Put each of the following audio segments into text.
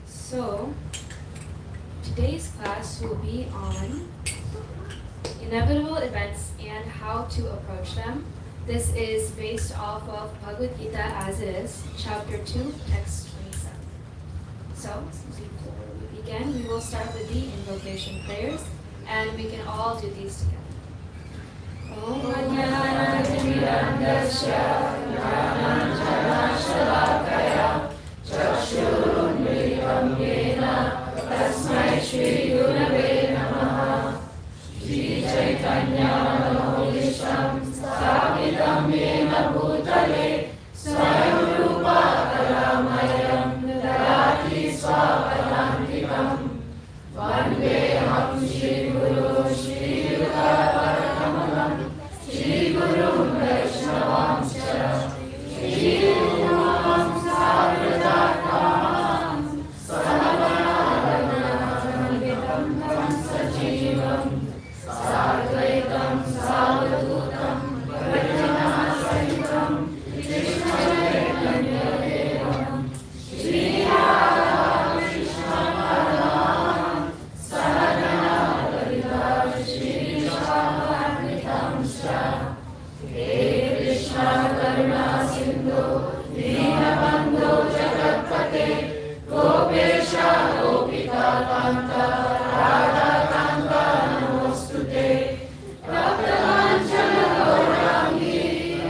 So, today's class will be on inevitable events and how to approach them. This is based off of Bhagavad Gita as it is, chapter 2, text 27. So, before we begin, we will start with the invocation prayers, and we can all do these together. Om Jnanatimirandasya Jnananjanashalakaya Chakshurunmilitam Yena Tasmai Shri Gurave Namaha Shri Chaitanya Manobishtam Sthapitam Yena Bhutale Swayam Rupa Kalamayam Dadati Swapadantikam Vandeham Shri Guru Shri Yuga Shri Guru Vaishnavamscha Shri Guruvam Sagradatam Sahavanadanatam Sajivam Sadvaitam Savadutam Vajranasahitam Krishna Chaitanya Devam Shri Radha Krishna Padam Sahagana Lalita Shri Vishwakarnitamscha He Krishna Karuna Sindhu Dinabandhu Jagatpate Gopesha Gopika Kanta Radha Kanta Namostute Bhaktavanchana Gaurangi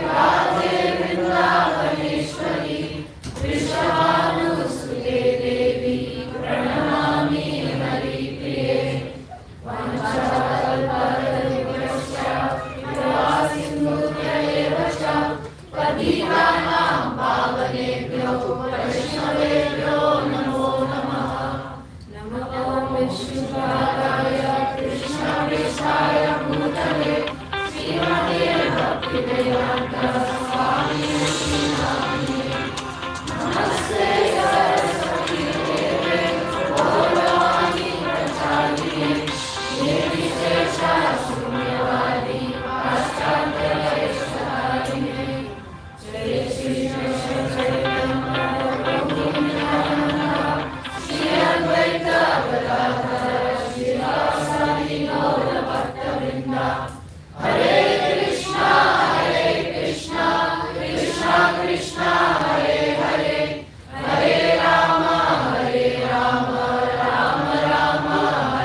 Radhe Vrindavaneshwari Vrishabhanusute Devi Pranamami Haripriye Vanchakalpatarivasya Kripasindhubhya eva cha Patitanam Pavanebhyo Vaishnavebhyo Namo Namaha Namo Vishnupadaya Krishna Prishthaya Bhutale Srimate Bhaktivedanta Swami Srinamine Namaste Saraswati Deve Gauravani Pracharine Nirvishesha Shunyavadi Paschatya Vaishnavarine Jai Shri Krishna Chaitanya Prabhu Nityananda Shri Advaita Gadadhara Srivasadi Gaura Bhaktavrinda Hare Krishna Krishna Krishna Hare Hare Hare Rama Rama Rama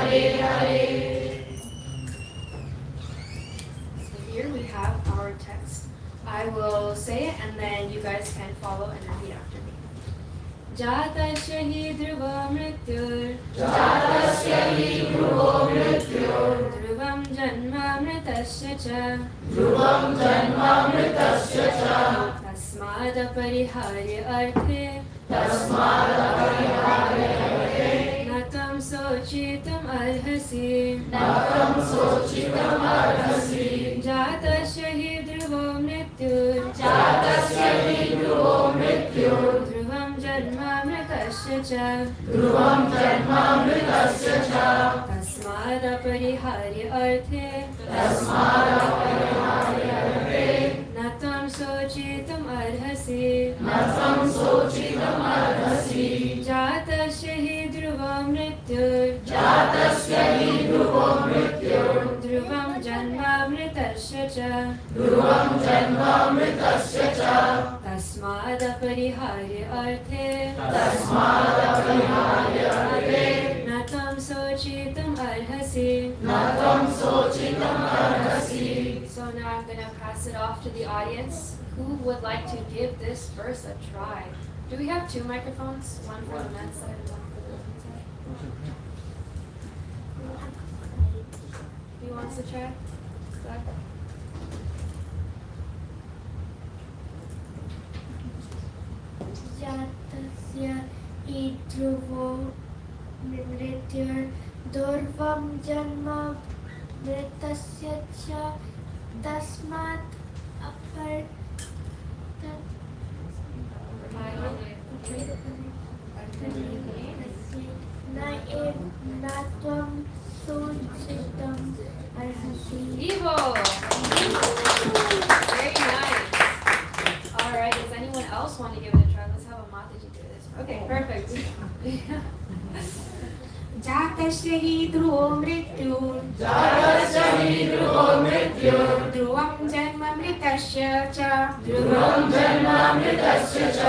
Hare Hare. So here we have our text. I will say it and then you guys can follow and repeat after me. Jatasya hi dhruva mrityur Jatasya hi dhruvo mrityur Dhruvam janma mritasya cha Dhruvam janma mritasya cha Tasmada pariharya arthe Tasmada pariharya arthe Natam sochitam arhasi Natam sochitam arhasi Jatasya hi dhruvo mrityur Jatasya hi dhruvo mrityur Dhruvam janma mritasya cha Dhruvam janma mritasya cha Tasmada pariharya arthe Tasmada pariharya arthe Natam sochitam arhasi Natam sochitam arhasi Jatasya hi dhruvo mrityur Jatasya hi dhruvo mrityur Dhruvam janma mritasya cha Dhruvam janma mritasya cha Tasmada pariharya arthe Tasmada pariharya arthe Natam sochitam arhasi Natam sochitam arhasi. So now I'm going to pass it off to the audience. Who would like to give this verse a try? Do we have two microphones? One for the men's side and one for the women's side? Who wants to try? Zach? Jatasya hi dhruvo mrityur Dhruvam janma mritasya cha Tasmat apar Natvam sochitam arhasi. Evo! Very nice. Alright, does anyone else want to give it a try? Let's have a Mataji do this. Okay, perfect. Perfect. जातस्य हि ध्रुवो मृत्युः जातस्य हि ध्रुवो मृत्युः ध्रुवं जन्म मृतस्य च ध्रुवं जन्मामृतस्य च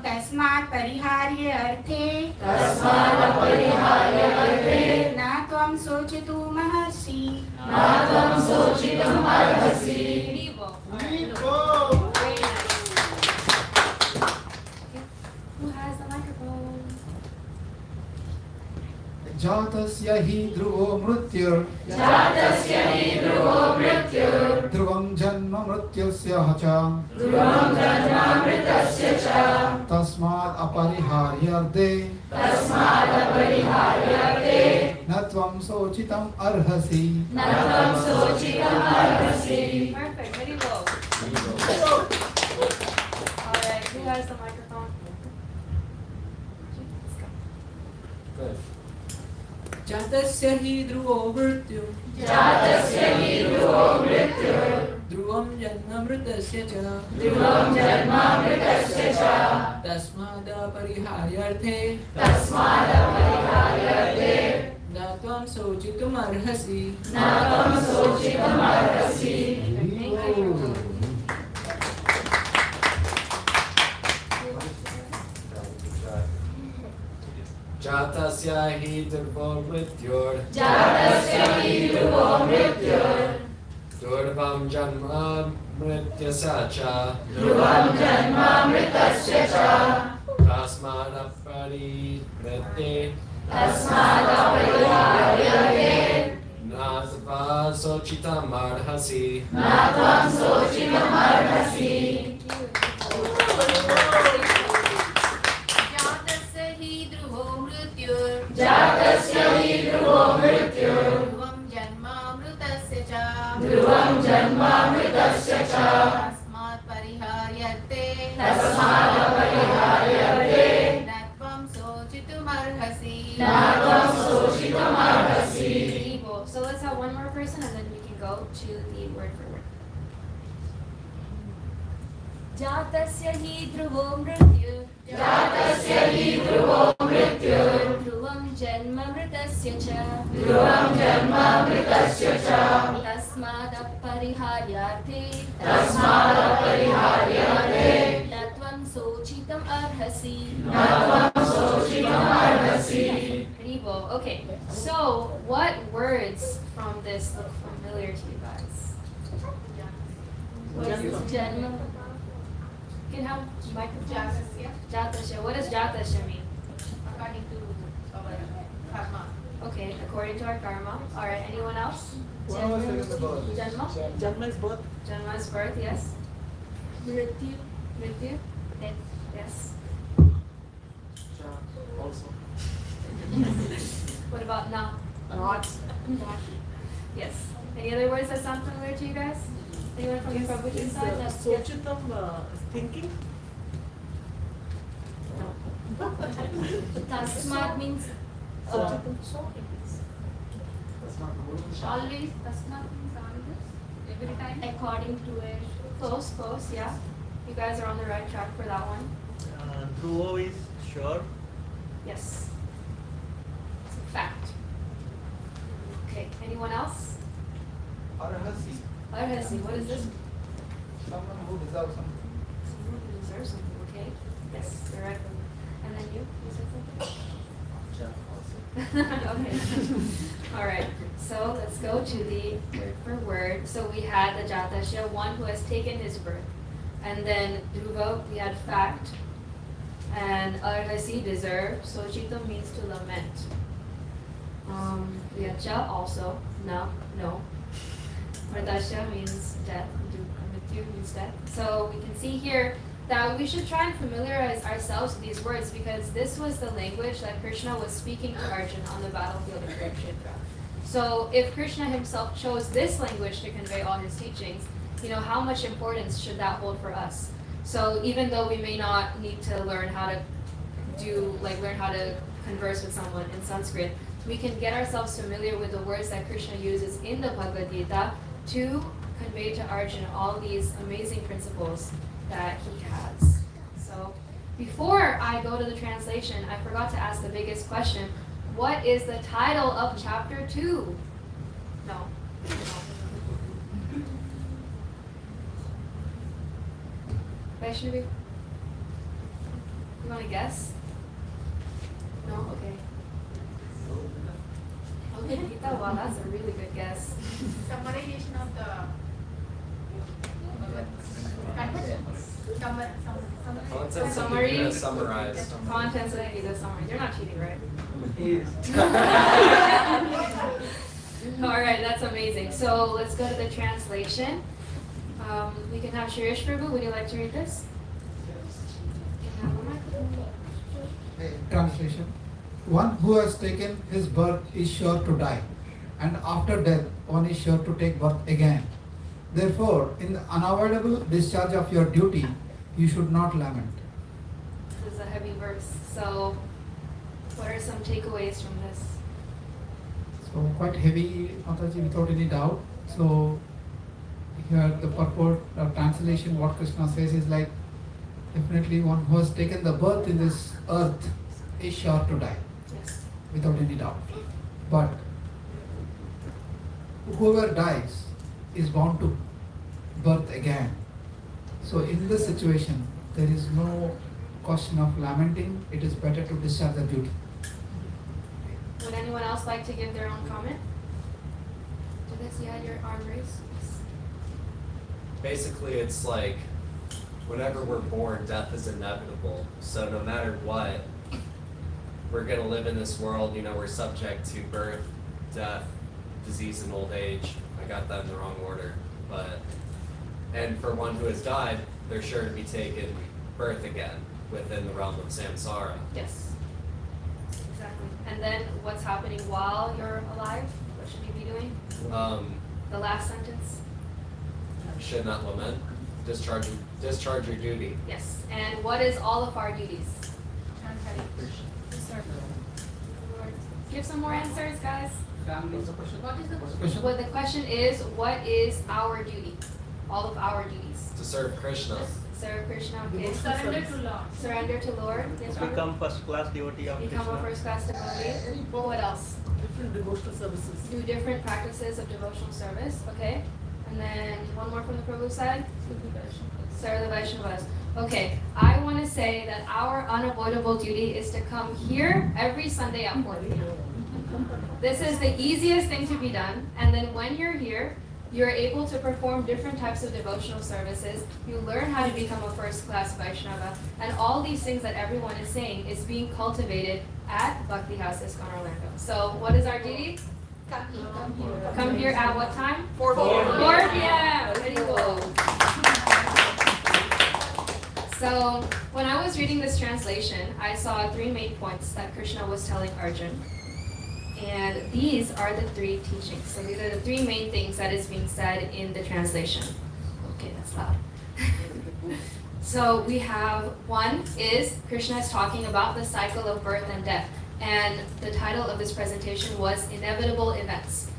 तस्मात् परिहार्य अर्थे तस्मादपरिहार्य अर्थे न त्वं शोचितुमर्हसि न त्वं शोचितुमर्हसि। Very nice. Who has the microphone? जातस्य हि ध्रुवो मृत्युर् जातस्य हि ध्रुवो मृत्युः ध्रुवं जन्म मृत्युस्य च ध्रुवं जन्मामृतस्य च तस्मात् अपरिहार्यर्थे तस्मादपरिहार्यर्थे न त्वं शोचितुम् अर्हसि। न त्वं शोचितुमर्हसि। Perfect. Very well. All right. Who has the microphone? Let's go. जातस्य हि ध्रुवो मृत्युः जातस्य हि ध्रुवो मृत्युः ध्रुवं जन्मामृतस्य च ध्रुवं जन्मामृतस्य च तस्मादपरिहार्यर्थे तस्मादपरिहार्यर्थे न त्वं शोचितुमर्हसि। न त्वं शोचितुमर्हसि। Thank you. जातस्य हि ध्रुवो मृत्युर् जातस्य हि ध्रुवो मृत्युः ध्रुवं जन्मामृतस्य च ध्रुवं जन्मामृतस्य च तस्मादपरिहार्यर्थे तस्मादपरिहार्यर्थे न त्वं शोचितुमर्हसि। न त्वं शोचितुमर्हसि। जातस्य हि ध्रुवो मृत्युः जातस्य हि ध्रुवो मृत्युः ध्रुवं जन्मामृतस्य च ध्रुवं जन्मामृतस्य च तस्मात् परिहार्यर्थे तस्मादपरिहार्यर्थे न त्वं शोचितुमर्हसि। न त्वं शोचितुमर्हसि। So let's have one more person and then we can go to the word for word. जातस्य हि ध्रुवो मृत्युः जातस्य हि ध्रुवो मृत्युः ध्रुवं जन्मामृतस्य च ध्रुवं जन्मामृतस्य च तस्मादपरिहार्यार्थे तस्मादपरिहार्यर्थे न त्वं शोचितुम् अर्हसि। न त्वं शोचितुमर्हसि। Ribo. Okay. So, what words from this look familiar to you guys? What is Janma. You can have microphone. Jatasya. Jatasya. What does Jatasya mean? According to our karma. Okay, according to our karma. All right. Anyone else? Janma. Janma is birth. Janma is birth. Yes. Mrityu. Mrityu. Death. Yes. Also. What about na? Not. Yes. Any other words that sound familiar to you guys? Anyone from the Prabhuji side? Yes. Sochitam thinking. Tasmat means Sochitam. always. Tasmat means always. Every time. According to it. Close, close. Yeah. You guys are on the right track for that one. Dhruvo is sure. Yes. It's a fact. Okay. Anyone else? Arhasi, Arhasi. What is this? someone who deserves something. Someone who deserves something. Okay. Yes. You're right. And then you? You said something? Okay. All right. So let's go to the word for word. So we had the Jatasya, one who has taken his birth. And then Dhruva, we had fact. And Arhasi, deserve. Sochito means to lament. We had Cha also. No. Mridasya means death. Mrityu means death. So we can see here that we should try and familiarize ourselves with these words because this was the language that Krishna was speaking to Arjuna on the battlefield of Kurukshetra. So if Krishna himself chose this language to convey all his teachings, how much importance should that hold for us? So even though we may not need to learn how to converse with someone in Sanskrit, we can get ourselves familiar with the words that Krishna uses in the Bhagavad Gita to convey to Arjuna all these amazing principles that he has. So before I go to the translation, I forgot to ask the biggest question. What is the title of chapter 2? No. Vaishnavi? You want to guess? No? Okay. Okay, Gita, wow, that's a really good guess. Summarization of the Contents of the Summary. Gita summarized. Contents of the Gita summary. You're not cheating, right? All right, that's amazing. So let's go to the translation. We can have Shirish Prabhu. Would you like to read this? Translation. One who has taken his birth is sure to die, and after death one is sure to take birth again. Therefore, in the unavoidable discharge of your duty, you should not lament. This is a heavy verse. So what are some takeaways from this? So quite heavy, Mataji, without any doubt. So here the purport of translation, what Krishna says is like, definitely one who has taken the birth in this earth is sure to die, Yes. without any doubt. But whoever dies is bound to birth again. So in this situation, there is no question of lamenting. It is better to discharge the duty. Would anyone else like to give their own comment? Did this? You had your arm raised? Yes. Basically, it's like whenever we're born, death is inevitable. So no matter what, we're gonna live in this world. You know, we're subject to birth, death, disease, and old age. I got that in the wrong order, but and for one who has died, they're sure to be taken birth again within the realm of samsara. Yes. Exactly. And then what's happening while you're alive? What should you be doing? The last sentence? Should not lament. Discharge your duty. Yes. And what is all of our duties? Give some more answers, guys. What is the Question? Well, the question is, what is our duty? All of our duties. To serve Krishna. Serve Krishna. Okay. surrender to Lord? Surrender to Lord. Yes, Prabhu? Become first class devotee of Become a Krishna. first class devotee. Well, what else? Different devotional services. Do different practices of devotional service. Okay. And then one more from the Prabhu side. Serve the Vaishnavas. Okay. I want to say that our unavoidable duty is to come here every Sunday at 4 p.m. This is the easiest thing to be done. And then when you're here, you're able to perform different types of devotional services. You learn how to become a first-class Vaishnava. And all these things that everyone is saying is being cultivated at Bhakti House ISKCON Orlando. So what is our duty? Come here at what time? 4 p.m. Ready to go. So when I was reading this translation, I saw 3 main points that Krishna was telling Arjun. And these are the 3 teachings. So these are the 3 main things that is being said in the translation. Okay, that's loud. So we have 1 is Krishna is talking about the cycle of birth and death. And the title of this presentation was Inevitable Events.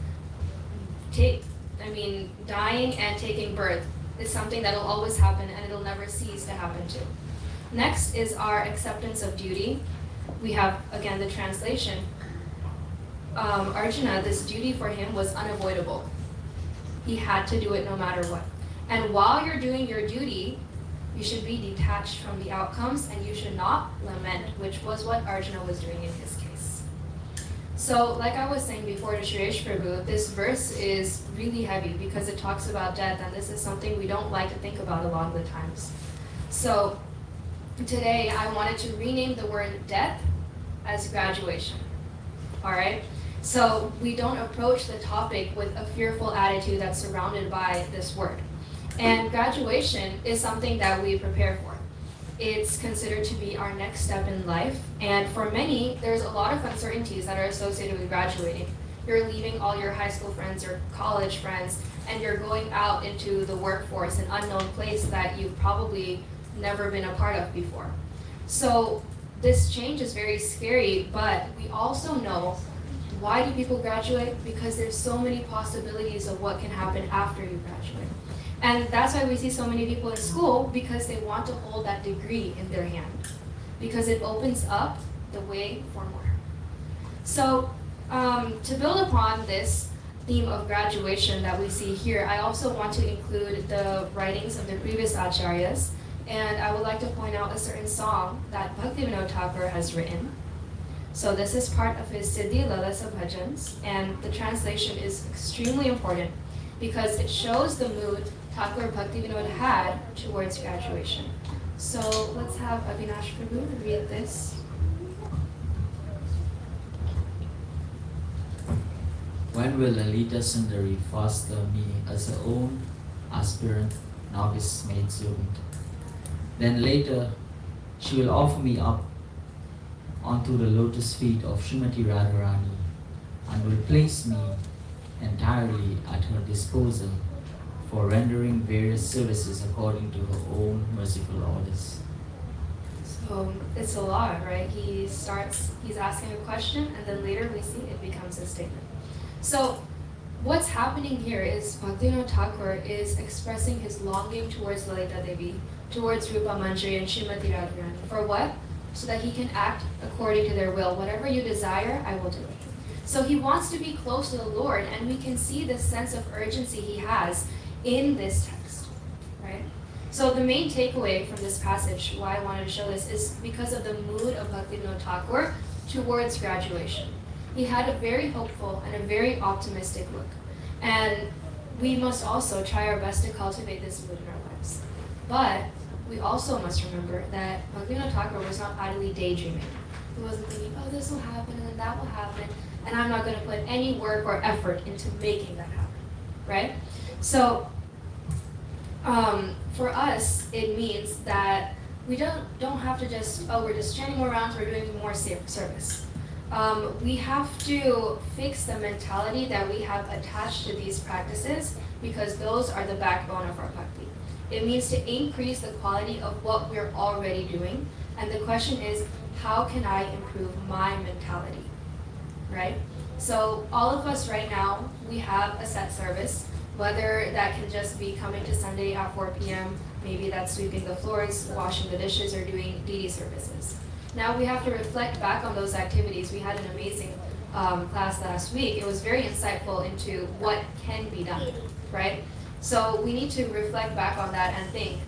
Dying and taking birth is something that will always happen and it'll never cease to happen to. Next is our acceptance of duty. We have, again, the translation. Arjuna, this duty for him was unavoidable. He had to do it no matter what. And while you're doing your duty, you should be detached from the outcomes and you should not lament, which was what Arjuna was doing in his case. So, like I was saying before to Shirish Prabhu, this verse is really heavy because it talks about death, and this is something we don't like to think about a lot of the times. So, today I wanted to rename the word death as graduation. All right? So we don't approach the topic with a fearful attitude that's surrounded by this word. And graduation is something that we prepare for. It's considered to be our next step in life. And for many, there's a lot of uncertainties that are associated with graduating. You're leaving all your high school friends, your college friends, and you're going out into the workforce, an unknown place that you've probably never been a part of before. So this change is very scary, but we also know, why do people graduate? Because there's so many possibilities of what can happen after you graduate. And that's why we see so many people in school, because they want to hold that degree in their hand. because it opens up the way for more. So, to build upon this theme of graduation that we see here, I also want to include the writings of the previous acharyas, and I would like to point out a certain song that Bhaktivinoda Thakur has written. So this is part of his Siddhi Lalasa Bhajans, and the translation is extremely important because it shows the mood Thakur Bhaktivinoda had towards graduation. So let's have Avinash Prabhu read this. When will Lalita Sundari foster me as her own aspirant novice maid servant? Then later, she will offer me up onto the lotus feet of Srimati Radharani and will place me entirely at her disposal for rendering various services according to her own merciful orders. So it's a lot, right? He's asking a question, and then later we see it becomes a statement. So what's happening here is Bhaktivinoda Thakur is expressing his longing towards Lalita Devi, towards Rupa Manjari and Srimati Radharani. For what? So that he can act according to their will. Whatever you desire, I will do it. So he wants to be close to the Lord, and we can see this sense of urgency he has in this text, right? So the main takeaway from this passage, why I wanted to show this, is because of the mood of Bhaktivinoda Thakur towards graduation. He had a very hopeful and a very optimistic look. And we must also try our best to cultivate this mood in our lives. But we also must remember that Bhaktivinoda Thakur was not idly daydreaming. He wasn't thinking, oh, this will happen and then that will happen, and I'm not going to put any work or effort into making that happen, right? So for us, it means that we don't have to just, oh, we're just chanting more rounds, we're doing more service. We have to fix the mentality that we have attached to these practices, because those are the backbone of our bhakti. It means to increase the quality of what we're already doing, and the question is, how can I improve my mentality, right? So all of us right now, we have a set service, whether that can just be coming to Sunday at 4 p.m., maybe that's sweeping the floors, washing the dishes, or doing DD services. Now we have to reflect back on those activities. We had an amazing class last week. It was very insightful into what can be done, right? So we need to reflect back on that and think,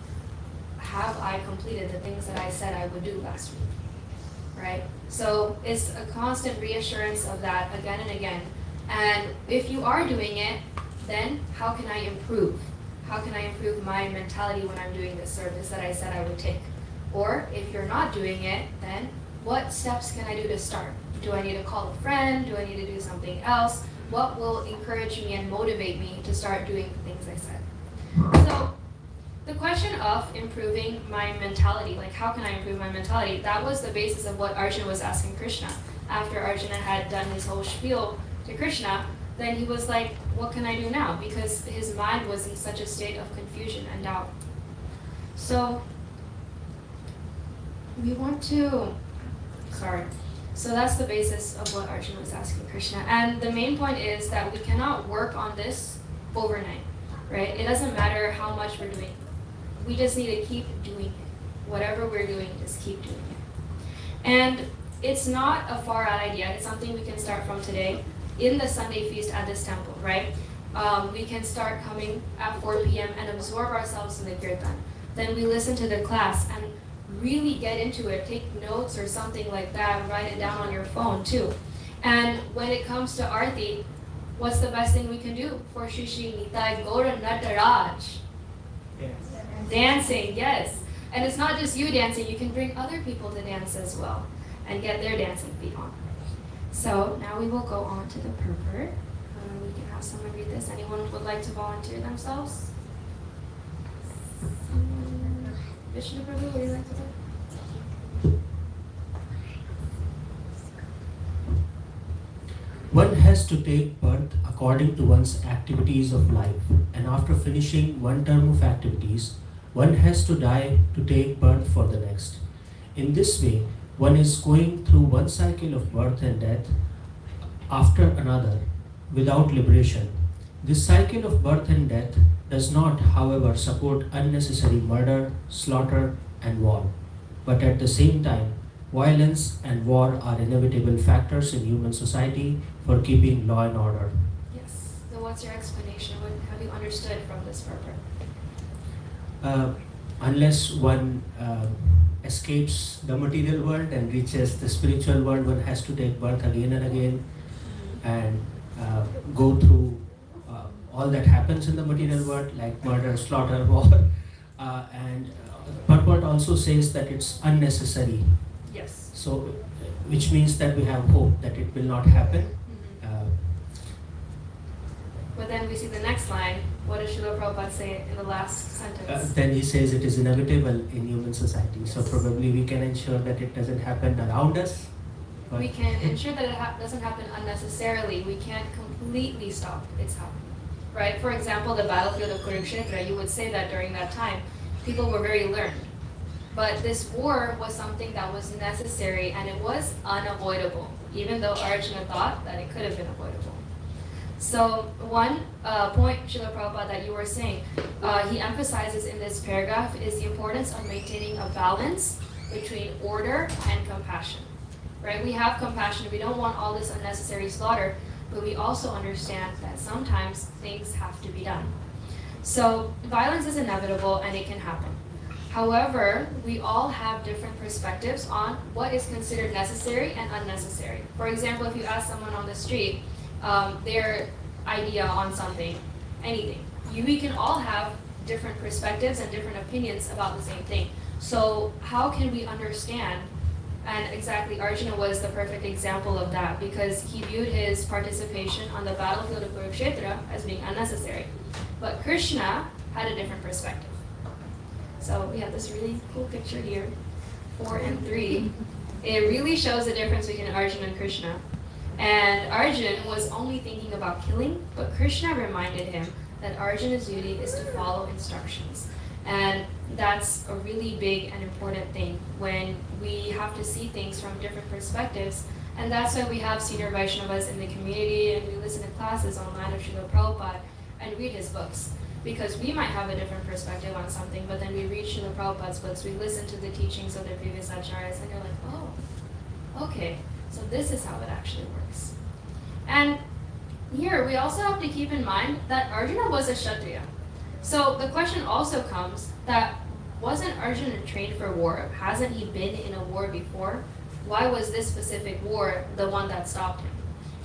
have I completed the things that I said I would do last week, right? So it's a constant reassurance of that again and again. And if you are doing it, then how can I improve? How can I improve my mentality when I'm doing this service that I said I would take? Or if you're not doing it, then what steps can I do to start? Do I need to call a friend? Do I need to do something else? What will encourage me and motivate me to start doing the things I said? So the question of improving my mentality, like how can I improve my mentality, that was the basis of what Arjuna was asking Krishna. After Arjuna had done his whole spiel to Krishna, then he was like, what can I do now? Because his mind was in such a state of confusion and doubt. So we want to, so that's the basis of what Arjuna was asking Krishna. And the main point is that we cannot work on this overnight, right? It doesn't matter how much we're doing. We just need to keep doing it. Whatever we're doing, just keep doing it. And it's not a far out idea. It's something we can start from today in the Sunday feast at this temple, right? We can start coming at 4 p.m. and absorb ourselves in the kirtan. Then we listen to the class and really get into it. Take notes or something like that. Write it down on your phone too. And when it comes to Aarti, what's the best thing we can do for Shri Shri Nitai Gaura Nataraj? Yes. Dancing, yes. And it's not just you dancing, you can bring other people to dance as well and get their dancing feet on. So now we will go on to the purport. We can have someone read this. Anyone would like to volunteer themselves? Vishnu Prabhu, would you like to do? One has to take birth according to one's activities of life, and after finishing one term of activities, one has to die to take birth for the next. In this way, one is going through one cycle of birth and death after another without liberation. This cycle of birth and death does not, however, support unnecessary murder, slaughter, and war, but at the same time Violence and war are inevitable factors in human society for keeping law and order. Yes. So what's your explanation? What have you understood from this purport? Unless one escapes the material world and reaches the spiritual world, one has to take birth again and again and go through all that happens in the material world, like murder, slaughter, war. And purport also says that it's unnecessary. Yes. So, which means that we have hope that it will not happen. But then we see the next line. What does Srila Prabhupada say in the last sentence? Then he says it is inevitable in human society. So probably we can ensure that it doesn't happen around us. But We can ensure that it doesn't happen unnecessarily. We can't completely stop its happening. Right? For example, the battlefield of Kurukshetra, you would say that during that time, people were very learned. But this war was something that was necessary and it was unavoidable, even though Arjuna thought that it could have been avoidable. So one point, Srila Prabhupada, that you were saying, he emphasizes in this paragraph is the importance of maintaining a balance between order and compassion. Right? We have compassion. We don't want all this unnecessary slaughter, but we also understand that sometimes things have to be done. So violence is inevitable and it can happen. However, we all have different perspectives on what is considered necessary and unnecessary. For example, if you ask someone on the street their idea on something, anything, we can all have different perspectives and different opinions about the same thing. So how can we understand? And exactly, Arjuna was the perfect example of that because he viewed his participation on the battlefield of Kurukshetra as being unnecessary. But Krishna had a different perspective. So we have this really cool picture here, 4 and 3. It really shows the difference between Arjuna and Krishna. And Arjuna was only thinking about killing, but Krishna reminded him that Arjuna's duty is to follow instructions. And that's a really big and important thing when we have to see things from different perspectives. And that's why we have senior Vaishnavas in the community and we listen to classes online of Srila Prabhupada and read his books. Because we might have a different perspective on something, but then we read Srila Prabhupada's books, we listen to the teachings of the previous acharyas, and you're like, oh, okay, so this is how it actually works. And here, we also have to keep in mind that Arjuna was a Kshatriya. So the question also comes that wasn't Arjuna trained for war? Hasn't he been in a war before? Why was this specific war the one that stopped him?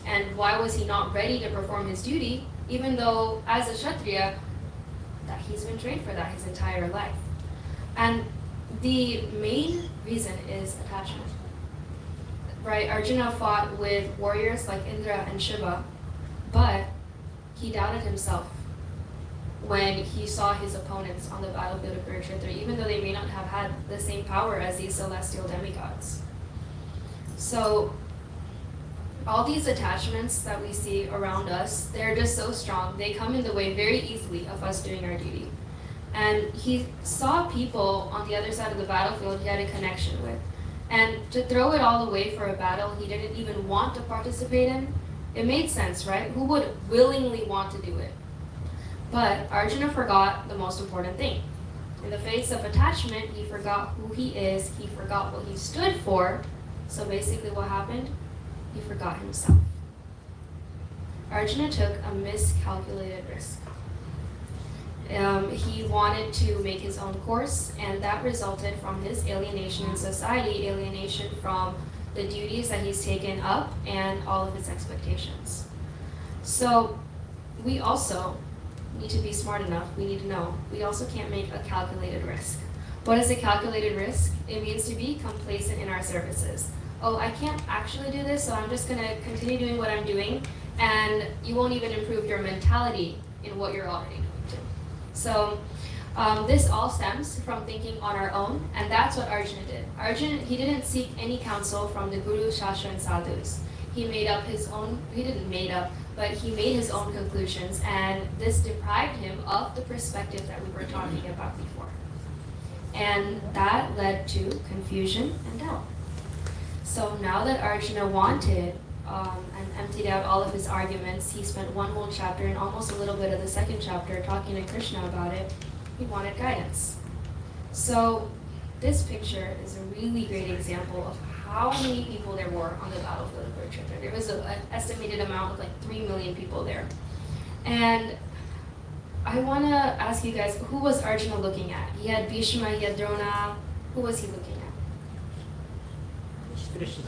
And why was he not ready to perform his duty, even though as a Kshatriya, that he's been trained for that his entire life? And the main reason is attachment. Right? Arjuna fought with warriors like Indra and Shiva, but he doubted himself when he saw his opponents on the battlefield of Kurukshetra, even though they may not have had the same power as these celestial demigods. So all these attachments that we see around us, they're just so strong. They come in the way very easily of us doing our duty. And he saw people on the other side of the battlefield he had a connection with. And to throw it all away for a battle he didn't even want to participate in, it made sense, right? Who would willingly want to do it? But Arjuna forgot the most important thing. In the face of attachment, he forgot who he is, he forgot what he stood for. So basically what happened? He forgot himself. Arjuna took a miscalculated risk. He wanted to make his own course, and that resulted from his alienation in society, alienation from the duties that he's taken up, and all of his expectations. So we also need to be smart enough, we need to know, we also can't make a calculated risk. What is a calculated risk? It means to be complacent in our services. Oh, I can't actually do this, so I'm just gonna continue doing what I'm doing, and you won't even improve your mentality in what you're already doing too. So this all stems from thinking on our own, and that's what Arjuna did. Arjuna, he didn't seek any counsel from the Guru, Shastra, and Sadhus. He made up his own, he didn't made up, but he made his own conclusions, and this deprived him of the perspective that we were talking about before. And that led to confusion and doubt. So now that Arjuna wanted and emptied out all of his arguments, he spent one whole chapter and almost a little bit of the second chapter talking to Krishna about it. He wanted guidance. So this picture is a really great example of how many people there were on the battlefield of Kurukshetra. There was an estimated amount of like 3 million people there. And I want to ask you guys, who was Arjuna looking at? He had Bhishma, he had Drona. Who was he looking at? Krishna.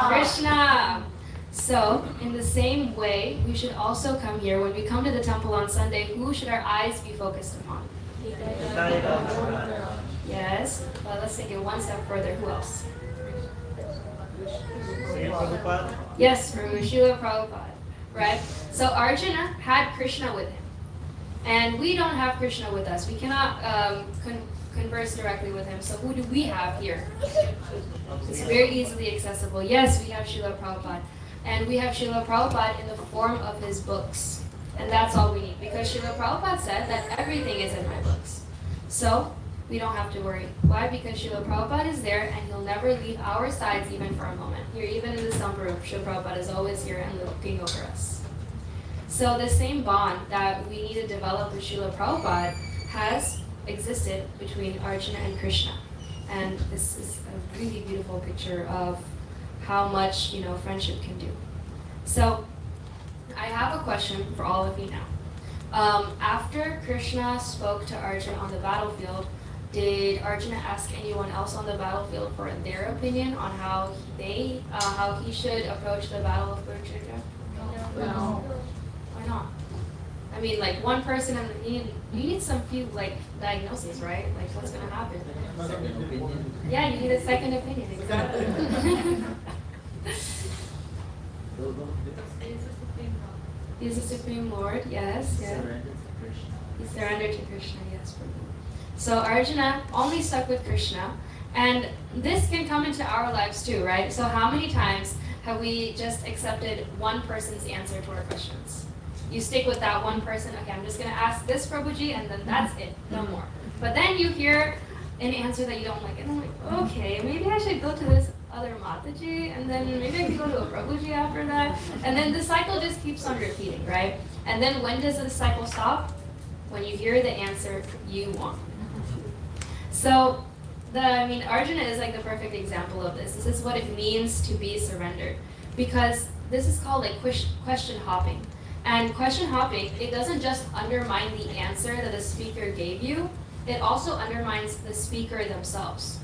Krishna. So, in the same way, we should also come here. When we come to the temple on Sunday, who should our eyes be focused upon? Yes. Well, let's take it one step further. Who else? Prabhupada. Yes, Srila Prabhupada. Right? So Arjuna had Krishna with him. And we don't have Krishna with us. We cannot converse directly with him. So who do we have here? It's very easily accessible. Yes, we have Srila Prabhupada. And we have Srila Prabhupada in the form of his books. And that's all we need. Because Srila Prabhupada said that everything is in my books. So we don't have to worry. Why? Because Srila Prabhupada is there and he'll never leave our sides even for a moment. Here, even in the Sambha room, Srila Prabhupada is always here and looking over us. So the same bond that we need to develop with Srila Prabhupada has existed between Arjuna and Krishna. And this is a really beautiful picture of how much, friendship can do. So I have a question for all of you now. After Krishna spoke to Arjuna on the battlefield, did Arjuna ask anyone else on the battlefield for their opinion on how he should approach the battle of Kurukshetra? No. Why not? I mean, like one person, and you need some few diagnoses, right? Like what's gonna happen? Yeah, you need a second opinion. Exactly. He's the Supreme Lord. Yes. Yeah. He surrendered to Krishna. Yes, Prabhu. So Arjuna only stuck with Krishna, and this can come into our lives too, right? So how many times have we just accepted one person's answer to our questions? You stick with that one person. Okay, I'm just gonna ask this Prabhuji, and then that's it, no more. But then you hear an answer that you don't like, and I'm like, okay, maybe I should go to this other Mataji, and then maybe I could go to a Prabhuji after that, and then the cycle just keeps on repeating, right? And then when does the cycle stop? When you hear the answer you want. So, Arjuna is like the perfect example of this. This is what it means to be surrendered, because this is called like question hopping. And question hopping, it doesn't just undermine the answer that the speaker gave you, it also undermines the speaker themselves.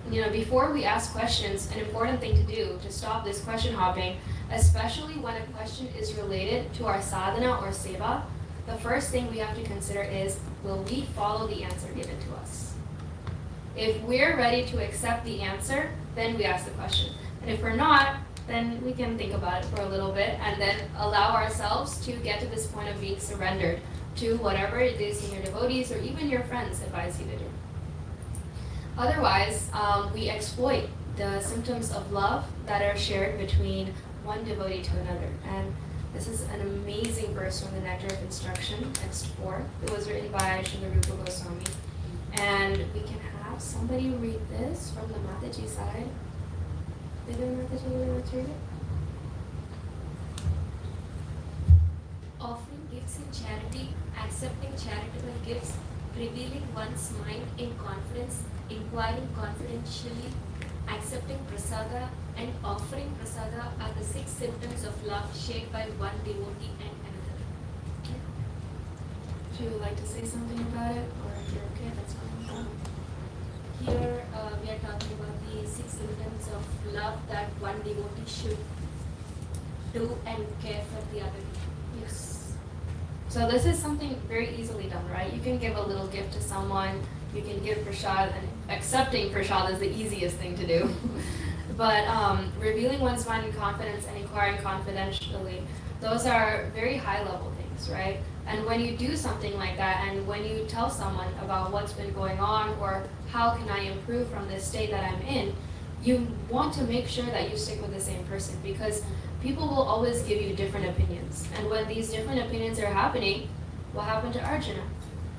Before we ask questions, an important thing to do to stop this question hopping, especially when a question is related to our sadhana or seva, the first thing we have to consider is, will we follow the answer given to us? If we're ready to accept the answer, then we ask the question. And if we're not, then we can think about it for a little bit and then allow ourselves to get to this point of being surrendered to whatever it is your devotees or even your friends advise you to do. Otherwise, we exploit the symptoms of love that are shared between one devotee to another. And this is an amazing verse from the Nectar of Instruction, text 4. It was written by Srila Rupa Goswami. And we can have somebody read this from the Mataji side. Did the Mataji want to read it? Offering gifts in charity, accepting charitable gifts, revealing one's mind in confidence, inquiring confidentially, accepting prasada, and offering prasada are the 6 symptoms of love shared by one devotee and another. Would you like to say something about it? Or if you're okay, that's fine. Here we are talking about the 6 symptoms of love that one devotee should do and care for the other. Yes. So this is something very easily done, right? You can give a little gift to someone, you can give prasad, and accepting prasad is the easiest thing to do. But revealing one's mind in confidence and inquiring confidentially, those are very high level things, right? And when you do something like that, and when you tell someone about what's been going on or how can I improve from this state that I'm in, you want to make sure that you stick with the same person, because people will always give you different opinions. And when these different opinions are happening, what happened to Arjuna?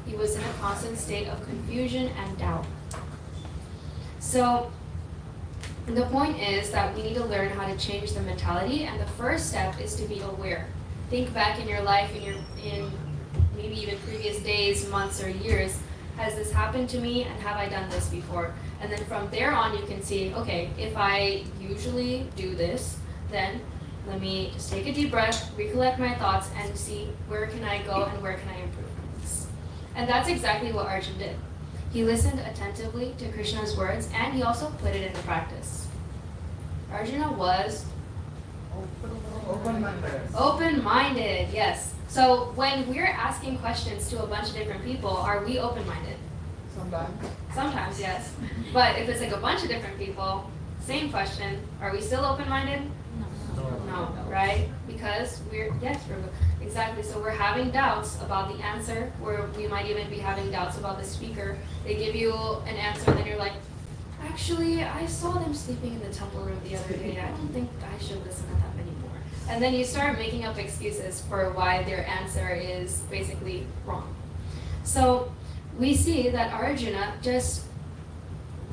He was in a constant state of confusion and doubt. So the point is that we need to learn how to change the mentality, and the first step is to be aware. Think back in your life, in maybe even previous days, months, or years. Has this happened to me, and have I done this before? And then from there on, you can see, okay, if I usually do this, then let me just take a deep breath, recollect my thoughts, and see where can I go and where can I improve from this. And that's exactly what Arjun did. He listened attentively to Krishna's words, and he also put it into practice. Arjuna was open-minded, yes. So when we're asking questions to a bunch of different people, are we open-minded? Sometimes, yes. But if it's like a bunch of different people, same question, are we still open-minded? No, right? Because exactly. So we're having doubts about the answer, or we might even be having doubts about the speaker. They give you an answer, and then you're like, actually, I saw them sleeping in the temple room the other day. I don't think I should listen to them anymore. And then you start making up excuses for why their answer is basically wrong. So we see that Arjuna just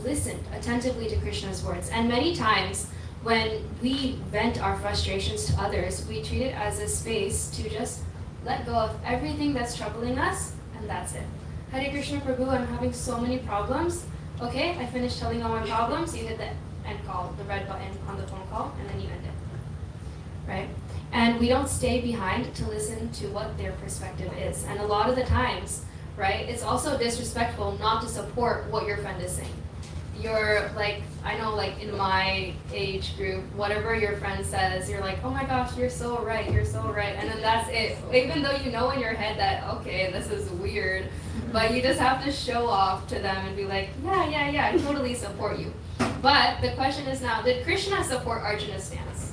listened attentively to Krishna's words. And many times when we vent our frustrations to others, we treat it as a space to just let go of everything that's troubling us, and that's it. Hare Krishna Prabhu, I'm having so many problems. Okay, I finished telling all my problems, you hit the end call, the red button on the phone call, and then you end it. Right? And we don't stay behind to listen to what their perspective is. And a lot of the times, right, it's also disrespectful not to support what your friend is saying. You're like, I know like in my age group, whatever your friend says, you're like, oh my gosh, you're so right, and then that's it. Even though you know in your head that, okay, this is weird, but you just have to show off to them and be like, yeah, I totally support you. But the question is now, did Krishna support Arjuna's stance?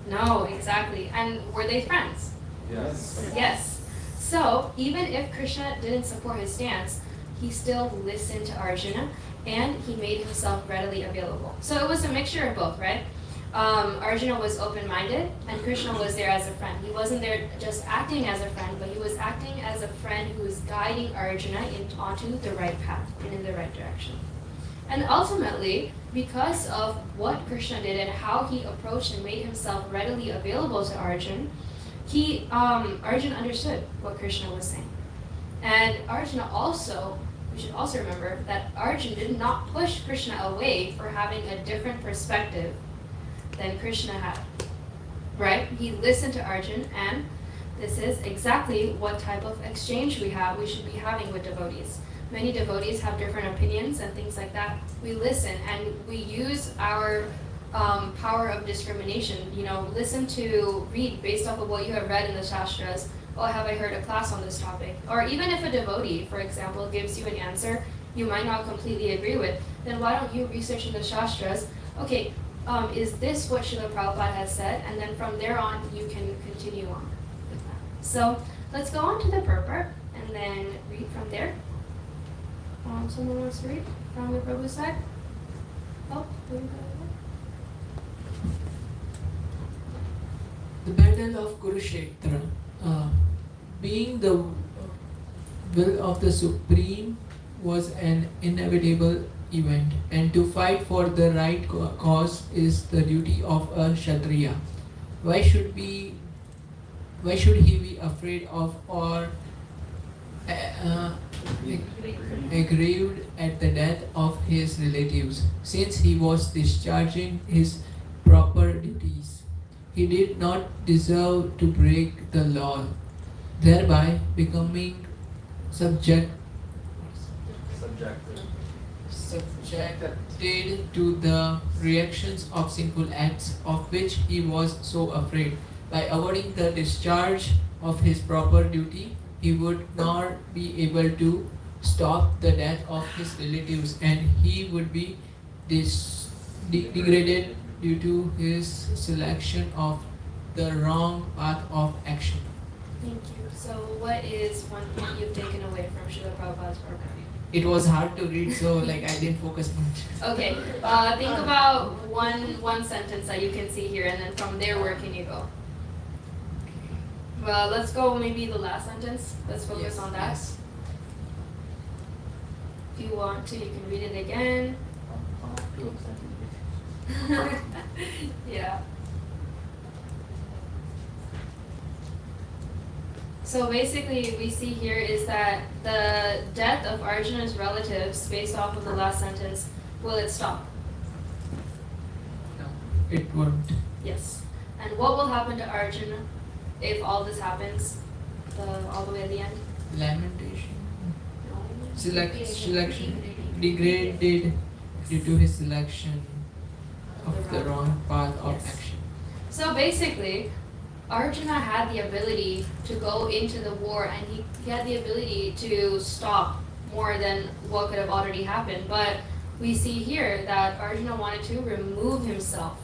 No, exactly. And were they friends? Yes. So even if Krishna didn't support his stance, he still listened to Arjuna, and he made himself readily available. So it was a mixture of both, right? Arjuna was open-minded, and Krishna was there as a friend. He wasn't there just acting as a friend, but he was acting as a friend who was guiding Arjuna onto the right path and in the right direction. And ultimately, because of what Krishna did and how he approached and made himself readily available to Arjuna, Arjuna understood what Krishna was saying. And Arjuna also, we should also remember that Arjuna did not push Krishna away for having a different perspective than Krishna had. Right? He listened to Arjuna, and this is exactly what type of exchange we should be having with devotees. Many devotees have different opinions and things like that. We listen and we use our power of discrimination. Read based off of what you have read in the Shastras. Oh, have I heard a class on this topic? Or even if a devotee, for example, gives you an answer you might not completely agree with, then why don't you research in the Shastras? Okay, is this what Srila Prabhupada has said? And then from there on, you can continue on with that. So let's go on to the purport and then read from there. Someone wants to read from the Prabhu side? Oh, the battle of Kurukshetra, being the will of the Supreme, was an inevitable event, and to fight for the right cause is the duty of a Kshatriya. Why should he be afraid of or aggrieved at the death of his relatives, since he was discharging his proper duties? He did not deserve to break the law, thereby becoming subjected to the reactions of sinful acts of which he was so afraid. By avoiding the discharge of his proper duty, he would not be able to stop the death of his relatives, and he would be degraded due to his selection of the wrong path of action. Thank you. So what is one thing you've taken away from Srila Prabhupada's program? It was hard to read, so I didn't focus much. Okay, think about one sentence that you can see here, and then from there, where can you go? Well, let's go maybe the last sentence. Let's focus on that. Yes. If you want to, you can read it again. Yeah. So basically, we see here is that the death of Arjuna's relatives, based off of the last sentence, will it stop? No, it won't. Yes. And what will happen to Arjuna if all this happens, all the way at the end? Lamentation. No. Selection. Degraded due to his selection of the wrong path of Yes. action. So basically, Arjuna had the ability to go into the war and he had the ability to stop more than what could have already happened. But we see here that Arjuna wanted to remove himself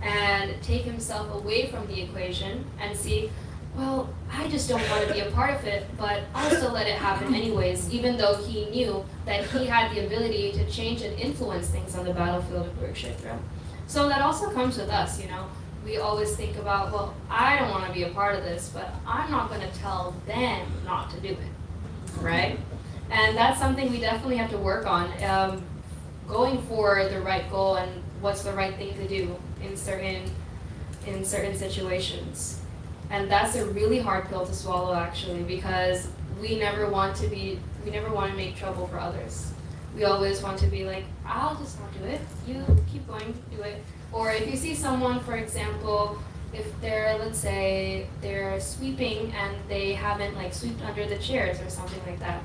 and take himself away from the equation and see, well, I just don't want to be a part of it, but I'll still let it happen anyways, even though he knew that he had the ability to change and influence things on the battlefield of Kurukshetra. So that also comes with us, you know. We always think about, well, I don't want to be a part of this, but I'm not going to tell them not to do it, right? And that's something we definitely have to work on, going for the right goal and what's the right thing to do in certain situations. And that's a really hard pill to swallow, actually, because we never want to make trouble for others. We always want to be like, I'll just not do it. You keep going, do it. Or if you see someone, for example, if they're, let's say, they're sweeping and they haven't like swept under the chairs or something like that,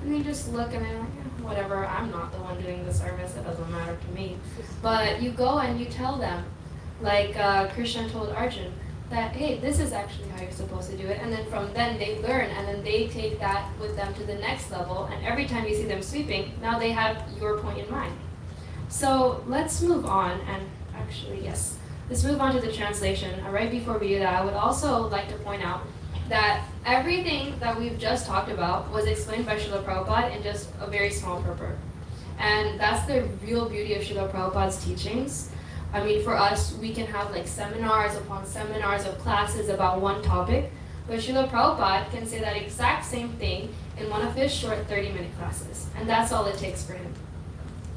and you just look and they're like, yeah, whatever, I'm not the one doing the service, it doesn't matter to me. But you go and you tell them, like Krishna told Arjun, that, hey, this is actually how you're supposed to do it. And then from then they learn, and then they take that with them to the next level. And every time you see them sweeping, now they have your point in mind. So let's move on, and actually, yes, let's move on to the translation. Right before we do that, I would also like to point out that everything that we've just talked about was explained by Srila Prabhupada in just a very small purport. And that's the real beauty of Srila Prabhupada's teachings. I mean, for us, we can have like seminars upon seminars of classes about one topic, but Srila Prabhupada can say that exact same thing in one of his short 30-minute classes, and that's all it takes for him.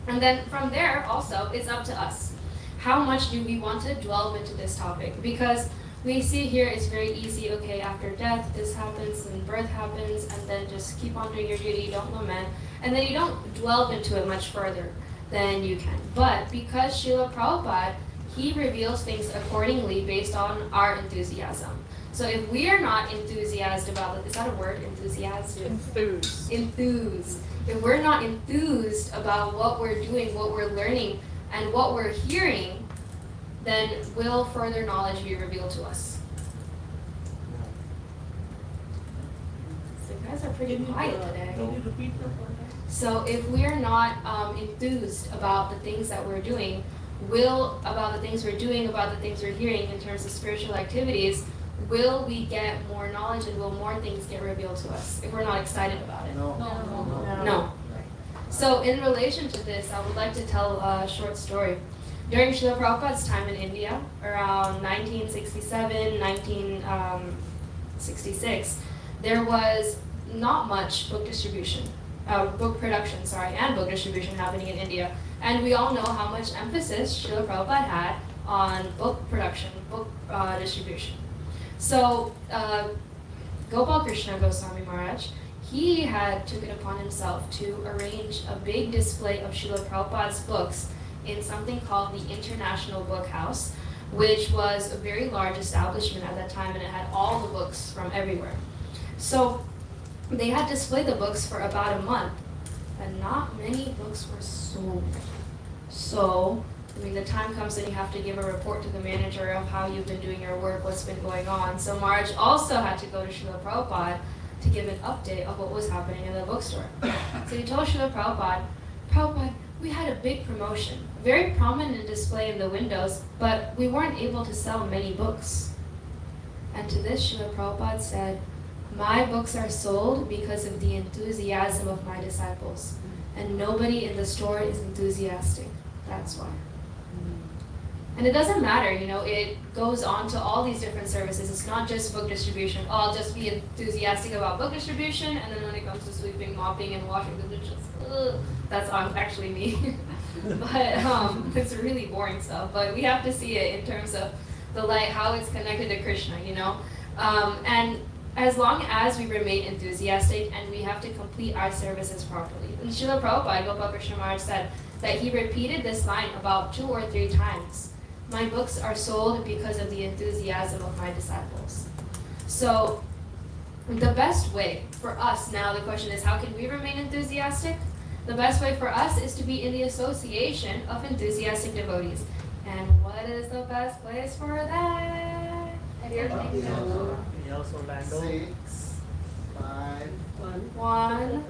And then from there, also, it's up to us. How much do we want to delve into this topic? Because we see here it's very easy, okay, after death, this happens, and birth happens, and then just keep on doing your duty, don't lament, and then you don't delve into it much further than you can. But because Srila Prabhupada, he reveals things accordingly based on our enthusiasm. So if we are not enthusiastic about it, is that a word, enthusiastic? Enthused. If we're not enthused about what we're doing, what we're learning, and what we're hearing, then will further knowledge be revealed to us? So you guys are pretty quiet today. Can you repeat the point? So if we are not enthused about the things that we're doing, about the things we're hearing in terms of spiritual activities, will we get more knowledge and will more things get revealed to us if we're not excited about it? No. So in relation to this, I would like to tell a short story. During Srila Prabhupada's time in India, around 1967, 1966, there was not much book distribution. Book production, and book distribution happening in India. And we all know how much emphasis Srila Prabhupada had on book production, book distribution. So Gopal Krishna Goswami Maharaj, he had took it upon himself to arrange a big display of Srila Prabhupada's books in something called the International Book House, which was a very large establishment at that time, and it had all the books from everywhere. So they had displayed the books for about a month, and not many books were sold. So, I mean, the time comes and you have to give a report to the manager of how you've been doing your work, what's been going on. So Maharaj also had to go to Srila Prabhupada to give an update of what was happening in the bookstore. So he told Srila Prabhupada, we had a big promotion, very prominent display in the windows, but we weren't able to sell many books. And to this, Srila Prabhupada said, my books are sold because of the enthusiasm of my disciples. And nobody in the store is enthusiastic. That's why. And it doesn't matter, it goes on to all these different services. It's not just book distribution. I'll just be enthusiastic about book distribution, and then when it comes to sweeping, mopping, and washing the dishes, that's actually me. But it's really boring stuff. But we have to see it in terms of the light, how it's connected to Krishna, And as long as we remain enthusiastic and we have to complete our services properly. And Srila Prabhupada, Gopal Krishna Maharaj said that he repeated this line about 2 or 3 times. My books are sold because of the enthusiasm of my disciples. So the best way for us now, the question is, how can we remain enthusiastic? The best way for us is to be in the association of enthusiastic devotees. And what is the best place for that? Yes, Orlando. 6, 5, 1.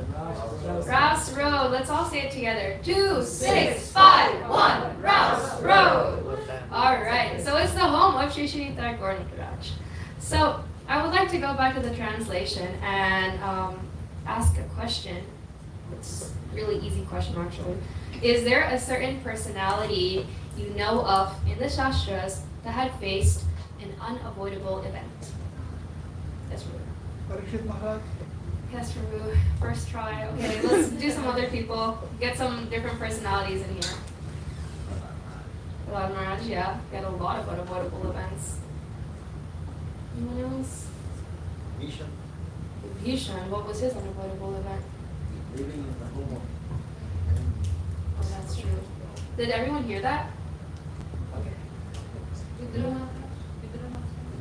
Rouse Road. Let's all say it together. 2, 6, 5, 1. Rouse Road. All right. So it's the home of Shri Srinitha Gaurnikaraj. So I would like to go back to the translation and ask a question. It's a really easy question, actually. Is there a certain personality you know of in the Shastras that had faced an unavoidable event? Yes, Prabhu. Parikshit Maharaj. Yes, Prabhu. First try. Okay, let's do some other people. Get some different personalities in here. Prahlad Maharaj, yeah. Got a lot of unavoidable events. Anyone else? Vision, Bhisham, what was his unavoidable event? living in the home of Oh, that's true. Did everyone hear that? Okay.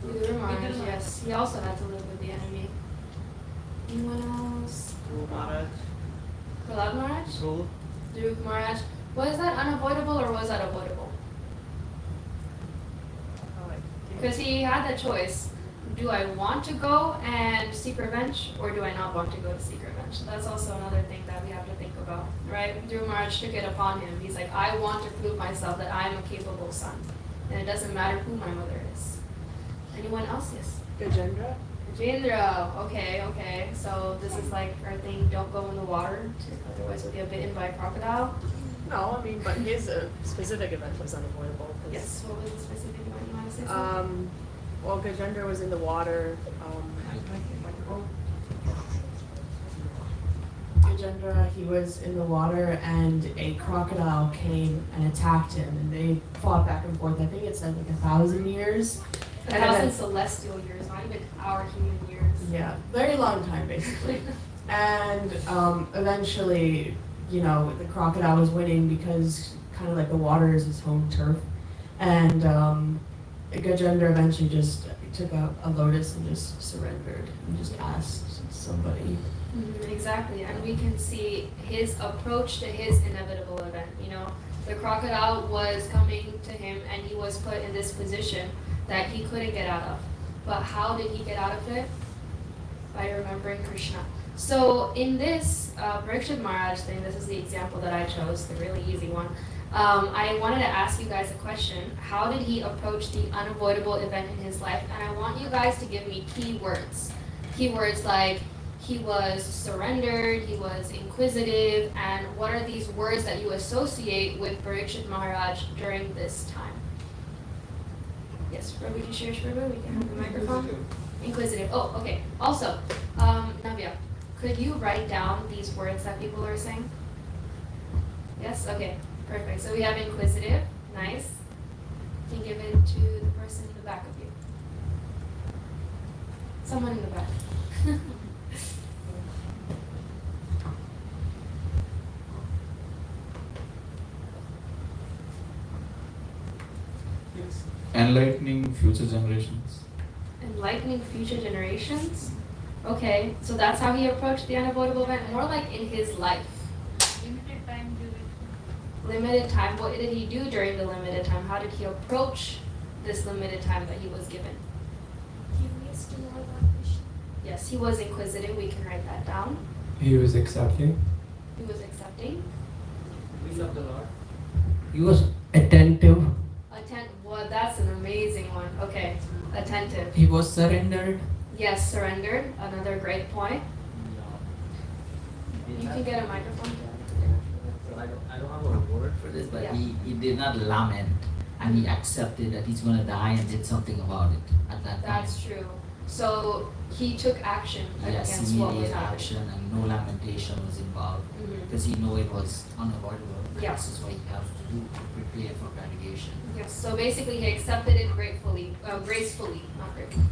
Vidura Maharaj, yes. He also had to live with the enemy. Anyone else? Dhruv Maharaj. Prahlad Maharaj? Dhruv. Dhruv Maharaj. Was that unavoidable or was that avoidable? Because he had the choice. Do I want to go and seek revenge or do I not want to go to seek revenge? That's also another thing that we have to think about, right? Dhruv Maharaj took it upon him. He's like, I want to prove myself that I am a capable son. And it doesn't matter who my mother is. Anyone else? Yes? Gajendra. Gajendra. Okay. So this is like our thing, don't go in the water, otherwise you'll get bitten by a crocodile. No, I mean, but his specific event was unavoidable. 'Cause, Yes, what was the specific one you want to say? Something? Well, Gajendra was in the water. Gajendra, he was in the water, and a crocodile came and attacked him, and they fought back and forth. I think it said like 1,000 years. 1,000 celestial years, not even our human years. Yeah, very long time basically. And eventually, you know, the crocodile was winning because kind of like the water is his home turf. And Gajendra eventually just took a lotus and just surrendered and just asked somebody. Exactly, and we can see his approach to his inevitable event. You know, the crocodile was coming to him and he was put in this position that he couldn't get out of. But how did he get out of it? By remembering Krishna. So in this Parikshit Maharaj thing, this is the example that I chose, the really easy one. I wanted to ask you guys a question. How did he approach the unavoidable event in his life? And I want you guys to give me key words. Keywords like he was surrendered, he was inquisitive, and what are these words that you associate with Parikshit Maharaj during this time? Yes, Prabhu, can you share, Prabhu? We can have the microphone. Inquisitive. Oh, okay. Also, Navya, could you write down these words that people are saying? Yes? Okay. Perfect. So we have inquisitive. Nice. You can give it to the person in the back of you. Someone in the back. Enlightening future generations. Enlightening future generations? Okay, so that's how he approached the unavoidable event, more like in his life. Limited time duration. Limited time. What did he do during the limited time? How did he approach this limited time that he was given? Curious to know about Krishna. Yes, he was inquisitive. We can write that down. He was accepting. He was accepting. will of the Lord. He was attentive. Well, that's an amazing one. Okay, attentive. He was surrendered. Yes, surrendered. Another great point. You can get a microphone. I don't have a word for this, but Yeah. he did not lament and he accepted that he's going to die and did something about it at that time. That's true. So he took action Yes, against what was immediate happening. action and no lamentation was involved Mhm. because he knew it was unavoidable. Yeah. This is what he has to do to prepare for graduation. Yes. So basically, he accepted it gratefully, gracefully, not gratefully.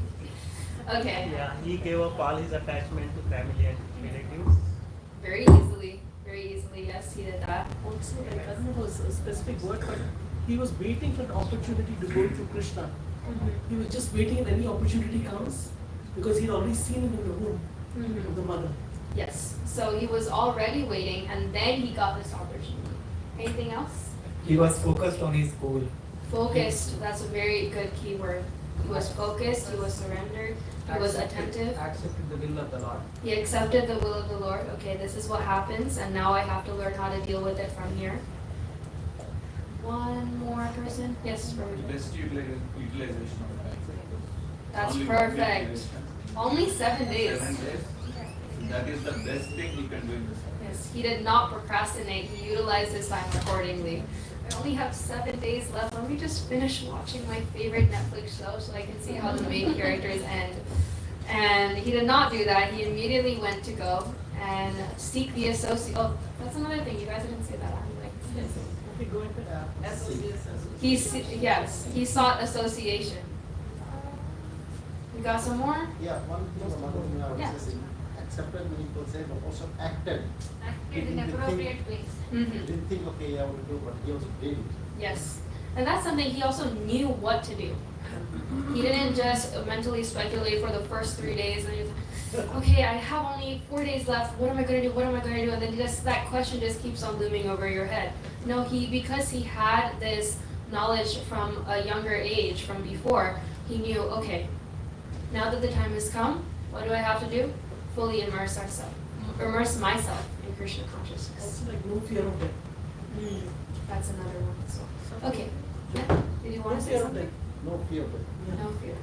Okay. Yeah, he gave up all his attachment to family and relatives. Very easily. Very easily, yes, he did that. Also, like, I don't know a specific word, but he was waiting for an opportunity to go to Krishna. He was just waiting and any opportunity comes because he'd already seen him in the womb of the mother. Yes. So he was already waiting and then he got this opportunity. Anything else? He was focused on his goal. Focused, that's a very good key word. He was focused, he was surrendered, he was attentive. Accepted the will of the Lord. He accepted the will of the Lord. Okay, this is what happens, and now I have to learn how to deal with it from here. One more person? Yes, Rohit. Best utilization of time. That's Only perfect. utilization. Only 7 days. 7 days. That is the best thing you can do in this. Yes, he did not procrastinate. He utilized his time accordingly. I only have 7 days left. Let me just finish watching my favorite Netflix show so I can see how the main characters end. And he did not do that. He immediately went to go and seek the associate. Oh, that's another thing. You guys didn't say that. I'm like, Okay, go ahead. he sought association. We got some more? Yeah, one thing I was Yeah. saying, accepted when people say, but also acted. Acted in appropriate ways. He didn't think, okay, I will do, but he also did it. Yes. And that's something he also knew what to do. He didn't just mentally speculate for the first 3 days and he was like, okay, I have only 4 days left. What am I going to do? What am I going to do? And then just that question just keeps on looming over your head. No, because he had this knowledge from a younger age, from before, he knew, okay, now that the time has come, what do I have to do? Fully immerse myself in Krishna consciousness. Also, like, no fear of death. That's another one. So, okay. Yeah. Did you want to say something? No fear of it. No fear.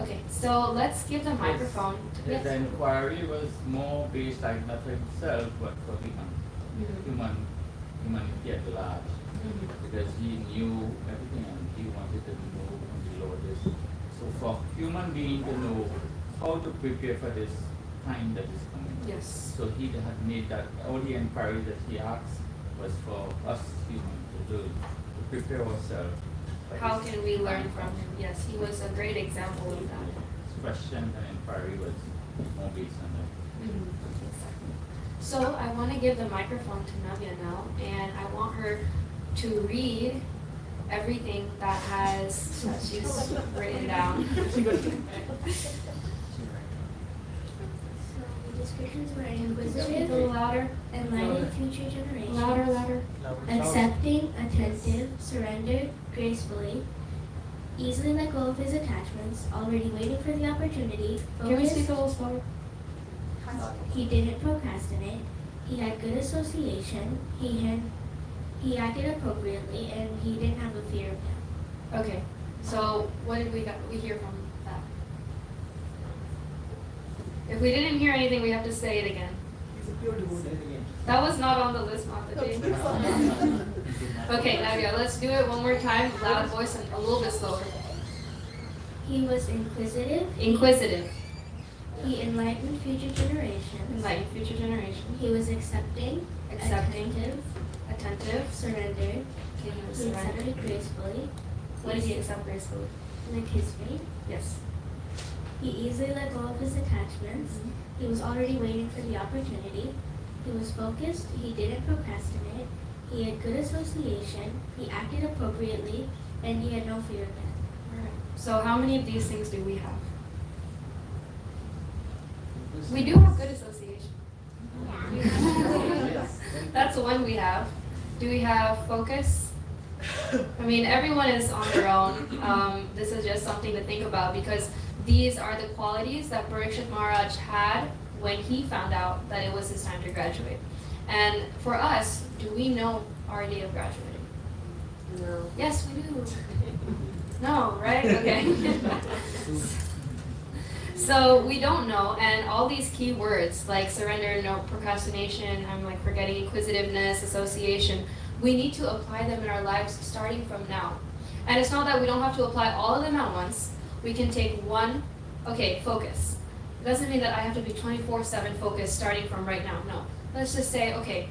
Okay, so let's give the microphone to Yes, the inquiry was more based like not for himself but for humanity at large. Because he knew everything and he wanted to know from the Lord this. So for human being to know how to prepare for this time that is coming. Yes. So he had made that all the inquiry that he asked was for us humans to do, to prepare ourselves. How can we learn from him? Yes, he was a great example of that. His question and inquiry was more based on that. So I want to give the microphone to Navya now, and I want her to read everything that she's written down. Descriptions were inquisitive, A little louder. enlightening future generations, Louder. accepting, attentive, surrendered gracefully, easily let go of his attachments, already waiting for the opportunity, Can we focused, speak a little slower? he didn't procrastinate, he had good association, he acted appropriately, and he didn't have a fear of death. Okay, so what did we hear from that? If we didn't hear anything, we have to say it again. He's a pure devotee. That was not on the list, Mataji. Okay, Navya, let's do it one more time, loud voice and a little bit slower. He was inquisitive, Inquisitive. he enlightened future generations, Enlighten future generation. he was accepting, Accepting. attentive, Attentive. surrendered, He he was surrendered. accepted gracefully, What did he accept gracefully? like his fate. Yes. He easily let go of his attachments. He was already waiting for the opportunity. He was focused. He didn't procrastinate. He had good association. He acted appropriately, and he had no fear of death. Alright. So how many of these things do we have? We do have good association. That's the one we have. Do we have focus? I mean, everyone is on their own. This is just something to think about because these are the qualities that Parikshit Maharaj had when he found out that it was his time to graduate. And for us, do we know our day of graduating? No. Yes, we do. No, right? Okay. So we don't know, and all these key words like surrender, no procrastination, I'm like forgetting inquisitiveness, association, we need to apply them in our lives starting from now. And it's not that we don't have to apply all of them at once. We can take one, okay, focus. It doesn't mean that I have to be 24/7 focused starting from right now, no. Let's just say, okay,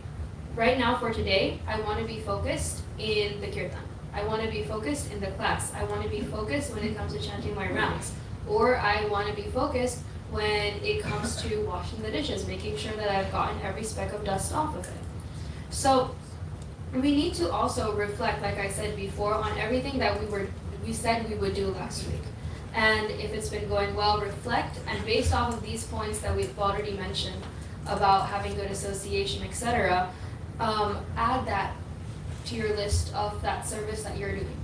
right now for today, I want to be focused in the kirtan. I want to be focused in the class. I want to be focused when it comes to chanting my rounds. Or I want to be focused when it comes to washing the dishes, making sure that I've gotten every speck of dust off of it. So we need to also reflect, like I said before, on everything that we said we would do last week. And if it's been going well, reflect, and based off of these points that we've already mentioned about having good association, etc., add that to your list of that service that you're doing.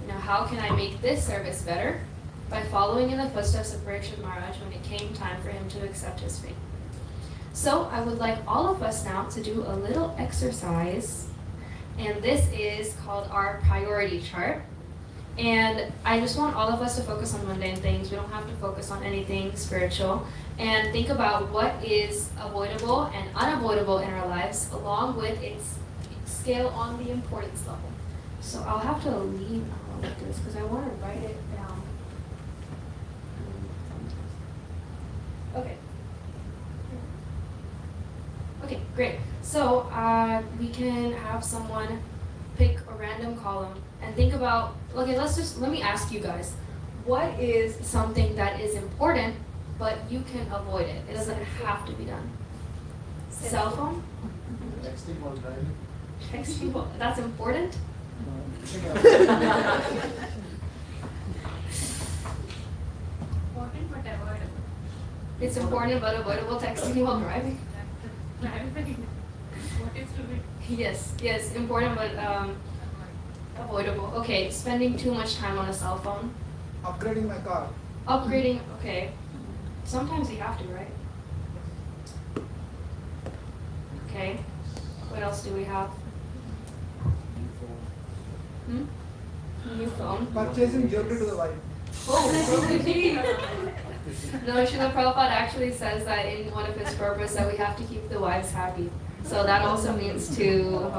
Now, how can I make this service better? By following in the footsteps of Parikshit Maharaj when it came time for him to accept his fate. So I would like all of us now to do a little exercise, and this is called our priority chart. And I just want all of us to focus on mundane things. We don't have to focus on anything spiritual. And think about what is avoidable and unavoidable in our lives, along with its scale on the importance level. So I'll have to lean out like this because I want to write it down. Okay. Okay, great. So we can have someone pick a random column and think about, okay, let me ask you guys, what is something that is important, but you can avoid it? It doesn't have to be done. Cell phone? Texting while driving. Texting, that's important? Important but avoidable. It's important but avoidable, texting while driving? What is to be? Yes, important but avoidable. Okay, spending too much time on a cell phone. Upgrading my car. Upgrading, okay. Sometimes you have to, right? Okay. What else do we have? New phone. Purchasing jewelry to the wife. Oh, gee. No, Srila Prabhupada actually says that in one of his purpose that we have to keep the wives happy. So that also means to.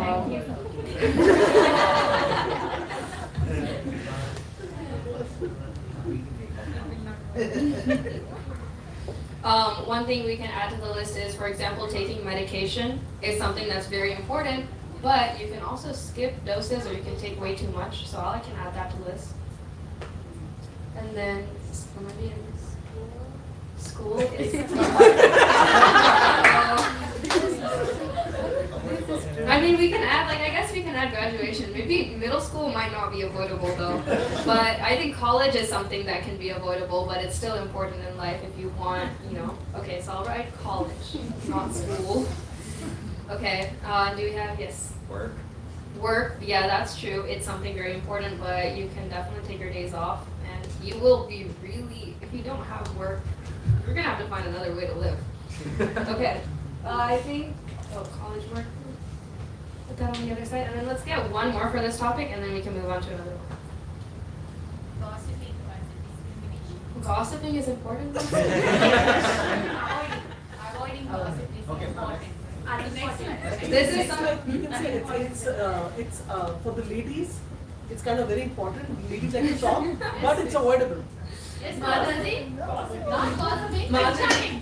One thing we can add to the list is, for example, taking medication is something that's very important, but you can also skip doses or you can take way too much. So I can add that to the list. And then, maybe in school is. I mean, we can add, I guess we can add graduation. Maybe middle school might not be avoidable though. But I think college is something that can be avoidable, but it's still important in life if you want, Okay, so I'll write college, not school. Okay, do we have, yes? Work. Work, yeah, that's true. It's something very important, but you can definitely take your days off. And you will be really, if you don't have work, you're going to have to find another way to live. Okay, I think, college work. Put that on the other side. And then let's get one more for this topic, and then we can move on to another one. Gossiping versus discrimination. Gossiping is important? Avoiding gossip is important. This is you can say it's for the ladies. It's kind of very important. Ladies like to talk, but it's avoidable. Yes, Mataji. Not gossiping. Mataji.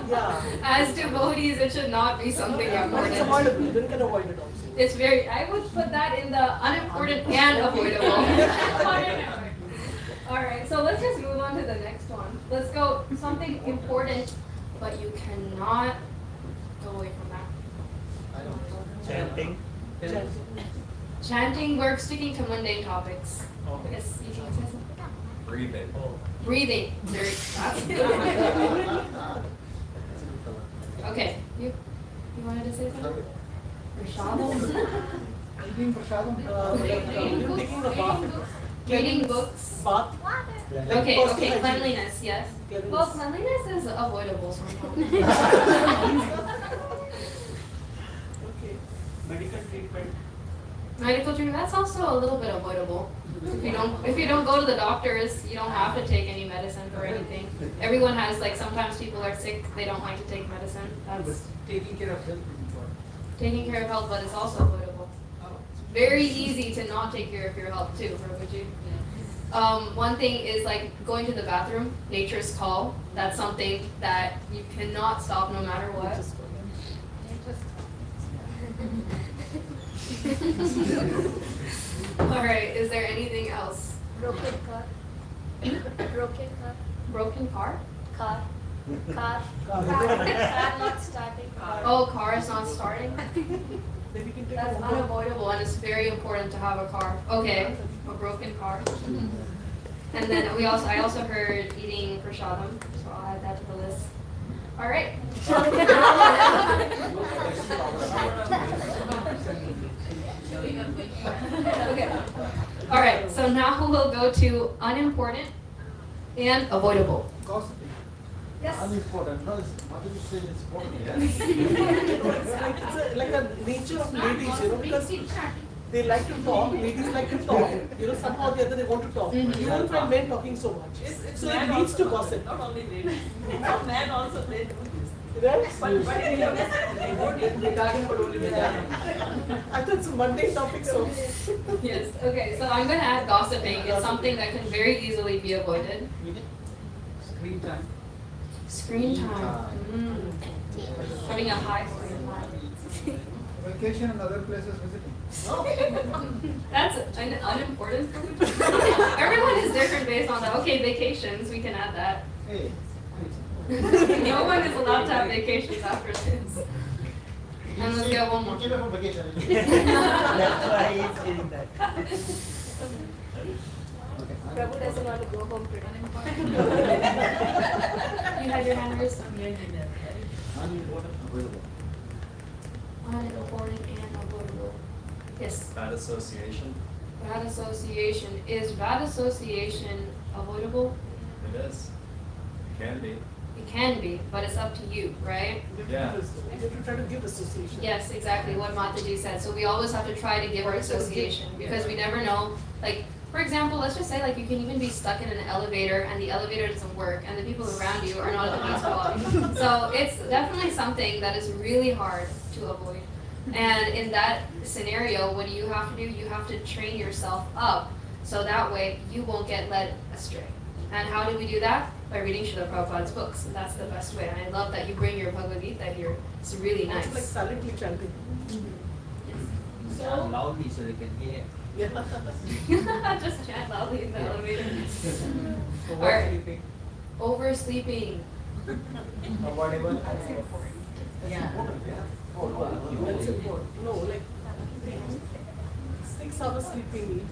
Yeah. As devotees, it should not be something But important. it's avoidable. You can avoid it also. It's very, I would put that in the unimportant and avoidable. Alright, so let's just move on to the next one. Let's go something important, but you cannot go away from that. Chanting. Chanting, we're sticking to mundane topics. Okay. Yes, you can say something. Breathing. Breathing. Okay, you wanted to say something? Prashadam? Eating prashadam. Taking the bath. Reading books. Bath. Okay, cleanliness, yes. Well, cleanliness is avoidable sometimes. Okay. Medical treatment. Medical treatment, that's also a little bit avoidable. If you don't go to the doctors, you don't have to take any medicine for anything. Everyone has, sometimes people are sick, they don't like to take medicine. That's Taking care of health is important. taking care of health, but it's also avoidable. Very easy to not take care of your health too, Prabhuji. One thing is going to the bathroom, nature's call. That's something that you cannot stop no matter what. Alright, is there anything else? Broken car. Broken car. Broken car? Car. Car. Car. Car not starting. Oh, car is not starting? Then we can take That's a unavoidable and it's very important to have a car. Okay, a broken car. And then I also heard eating prashadam, so I'll add that to the list. All right. Okay. All right, so now we'll go to unimportant and avoidable. Gossiping. Yes. Unimportant. No, Madhu is saying it's important. It's like a nature of ladies, because they like to talk, ladies like to talk, somehow or the other they want to talk. You won't find men talking so much. So it leads to gossip. Not only ladies, some men also they do this. Right? But regarding for only men. I thought it's a mundane topic, so. Yes, okay, so I'm gonna add gossiping. It's something that can very easily be avoided. Screen time. Screen time. Having a high screen time. Vacation and other places visiting. That's an unimportant food. Everyone is different based on that. Okay, vacations, we can add that. Hey. No one is allowed to have vacations after this. And let's get one more. Came from vacation. That's why he's saying that. Prabhu doesn't want to go home today. You had your hand raised. Unimportant, avoidable. Unimportant and avoidable. Yes. Bad association. Bad association. Is bad association avoidable? It is. Can be. It can be, but it's up to you, right? Yeah. You have to try to give association. Yes, exactly what Mataji said. So we always have to try to give our association because we never know. Like, for example, let's just say like you can even be stuck in an elevator and the elevator doesn't work and the people around you are not at the best quality. So it's definitely something that is really hard to avoid. And in that scenario, what do you have to do? You have to train yourself up so that way you won't get led astray. And how do we do that? By reading Srila Prabhupada's books. And that's the best way. And I love that you bring your Bhagavad Gita here. It's really nice. It's like silently chanting. Chant loudly so they can hear. Just chant loudly in the elevator. Oversleeping. Oversleeping. Avoidable. Yeah. That's important. No, like 6 hours sleeping.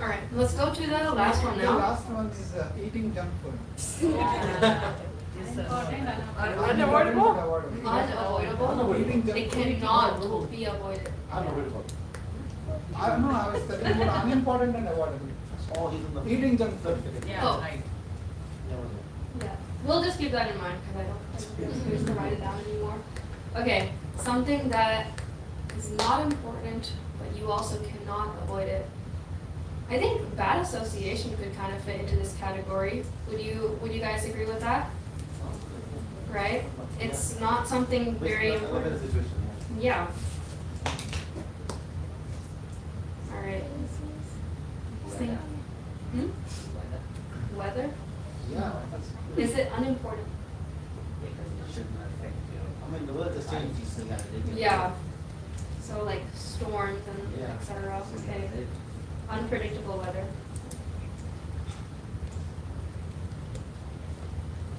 All right, let's go to the last one The now. last one is eating junk food. Unavoidable? Unavoidable. Eating junk It food. cannot be avoided. Unavoidable. I was telling about unimportant and avoidable. Oh, he's in the. Eating junk food. Oh. Yeah, we'll just keep that in mind because I don't think we to write it down anymore. Okay, something that is not important, but you also cannot avoid it. I think bad association could kind of fit into this category. Would you guys agree with that? Right? It's not something very important. Yeah. All right. Think. Weather? Yeah. Is it unimportant? I mean, the world has changed. Yeah. So like storms and Yeah. etc. Okay. Unpredictable weather.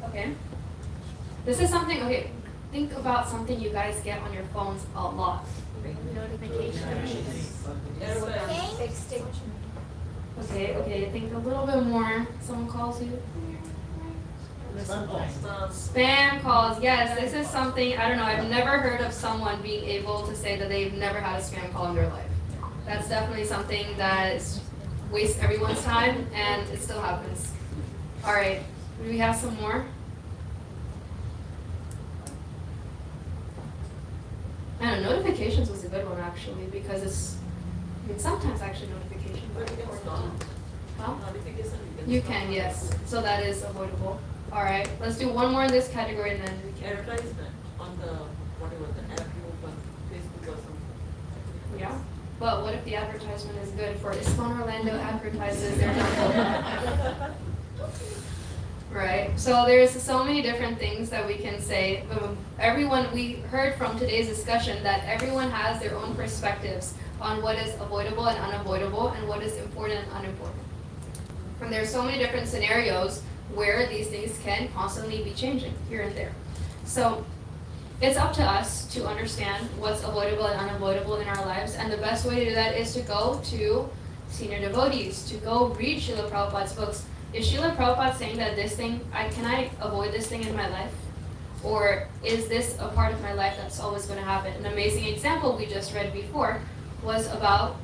Okay. This is something, okay, think about something you guys get on your phones a lot. Notifications. Extinction. Okay, think a little bit more. Someone calls you. Spam calls, yes, this is something, I don't know, I've never heard of someone being able to say that they've never had a spam call in their life. That's definitely something that wastes everyone's time, and it still happens. All right, do we have some more? I don't know, notifications was a good one actually, because sometimes actually notifications are important. Huh? You can, yes, so that is avoidable. All right, let's do one more in this category and then we can. Advertisement on the, whatever, the app you open, Facebook or something. Yeah, but what if the advertisement is good for Ispon Orlando advertises their Right, so there's so many different things that we can say. We heard from today's discussion that everyone has their own perspectives on what is avoidable and unavoidable and what is important and unimportant. And there's so many different scenarios where these things can constantly be changing here and there. So it's up to us to understand what's avoidable and unavoidable in our lives, and the best way to do that is to go to senior devotees, to go read Srila Prabhupada's books. Is Srila Prabhupada saying that this thing, can I avoid this thing in my life? Or is this a part of my life that's always going to happen? An amazing example we just read before was about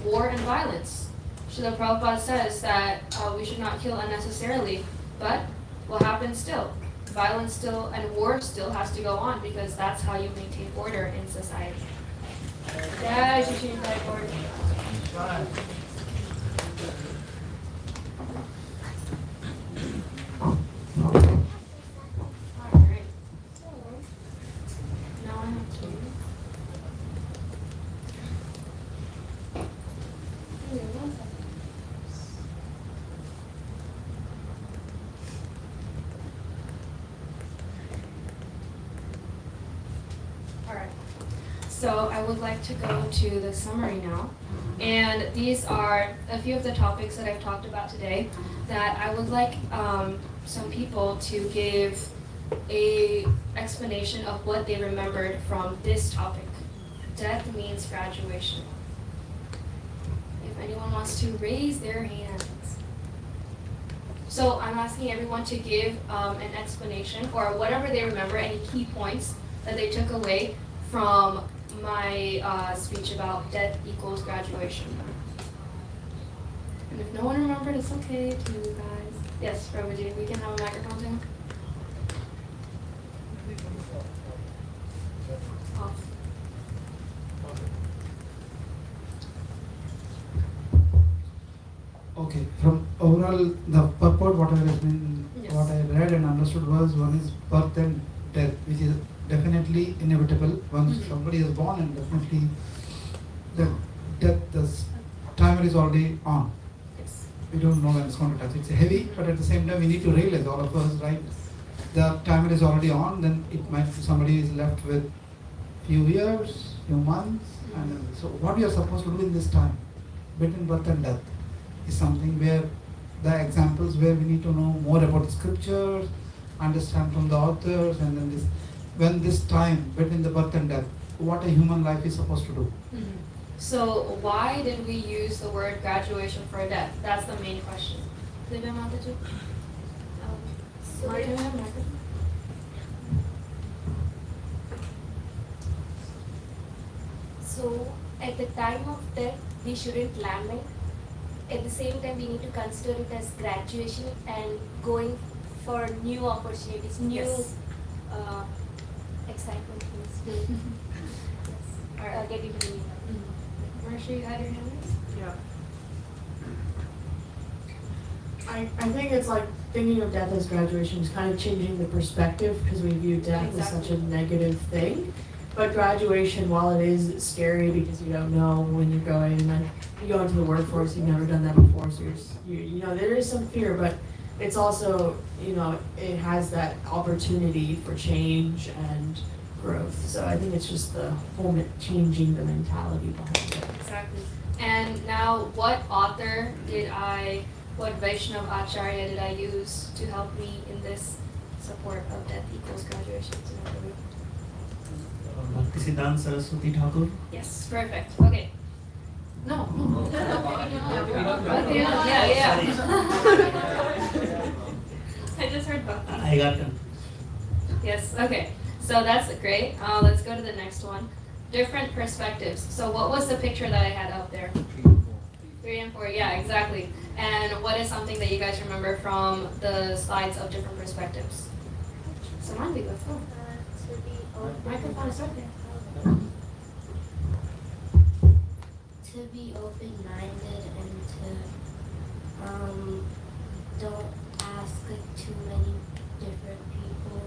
war and violence. Srila Prabhupada says that we should not kill unnecessarily, but what happens still? Violence still and war still has to go on because that's how you maintain order in society. Yeah, you should change that order. Alright. Now I have to. Alright, so I would like to go to the summary now. And these are a few of the topics that I've talked about today that I would like some people to give a explanation of what they remembered from this topic. Death means graduation. If anyone wants to raise their hands. So I'm asking everyone to give an explanation or whatever they remember, any key points that they took away from my speech about death equals graduation. And if no one remembered, it's okay too, guys. Yes, Prabhuji, we can have a microphone too. Off. Okay, from overall the purport, whatever has been, Yes. what I read and understood was one is birth and death, which is definitely inevitable. Once somebody is born, and definitely the death, the timer is already on. Yes. We don't know when it's going to touch. It's heavy, but at the same time we need to realize, all of us, right? The timer is already on, then it might be somebody is left with few years, few months, and then, so what we are supposed to do in this time between birth and death is something where the examples where we need to know more about the scriptures, understand from the authors, and then this, when this time between the birth and death, what a human life is supposed to do. So why did we use the word graduation for death? That's the main question. Divya Mataji? Marta, you have a microphone? So, at the time of death, we shouldn't lament. At the same time, we need to consider it as graduation and going for new opportunities, new Yes. excitement things to Alright. get into new. Marsha, you had your hand raised? Yeah. I think it's like thinking of death as graduation is kind of changing the perspective because we view death as such a negative thing. But graduation, while it is scary because you don't know when you're going, and then you go into the workforce, you've never done that before, so you know there is some fear, but it's also, you know, it has that opportunity for change and growth. So I think it's just the whole changing the mentality behind it. Exactly. And now, what author what Vaishnav Acharya did I use to help me in this support of death equals graduation? Bhaktisiddhanta Saraswati Thakur. Yes, perfect. Okay. No. Okay, yeah. I just heard Bhakti. I got him. Yes, okay. So that's great. Let's go to the next one. Different perspectives. So what was the picture that I had up there? 3 and 4, yeah, exactly. And what is something that you guys remember from the slides of different perspectives? So Manvi, let's go. Microphone is right there. To be open-minded and to don't ask like too many different people.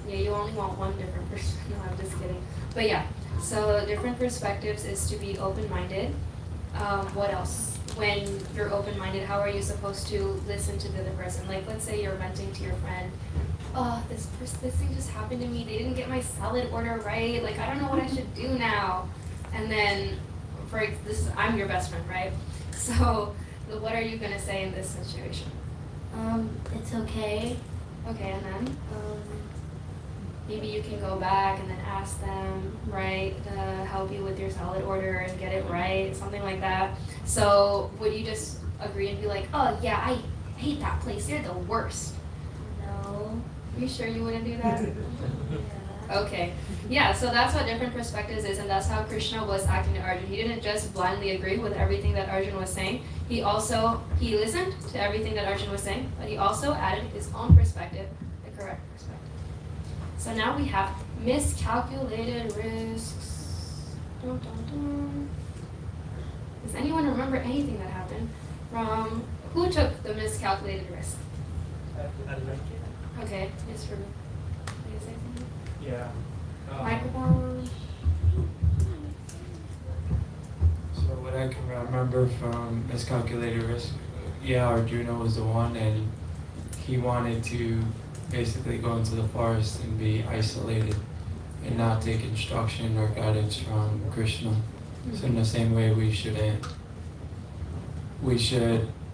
Yeah, you only want one different person. No, I'm just kidding. But yeah, so different perspectives is to be open-minded. What else? When you're open-minded, how are you supposed to listen to the other person? Like, let's say you're venting to your friend. Oh, this thing just happened to me. They didn't get my salad order right. Like, I don't know what I should do now. And then I'm your best friend, right? So what are you gonna say in this situation? It's okay. Okay, and then maybe you can go back and then ask them, right, to help you with your salad order and get it right, something like that. So would you just agree and be like, oh yeah, I hate that place, they're the worst? No. You sure you wouldn't do that? Okay. Yeah, so that's what different perspectives is, and that's how Krishna was acting to Arjun. He didn't just blindly agree with everything that Arjun was saying. He listened to everything that Arjun was saying, but he also added his own perspective, the correct perspective. So now we have miscalculated risks. Dun, dun, dun. Does anyone remember anything that happened from who took the miscalculated risk? Okay, yes, for me. Can you say something? Yeah. Microphone. So what I can remember from miscalculated risk, Arjuna was the one, and he wanted to basically go into the forest and be isolated and not take instruction or guidance from Krishna. So in the same way, we should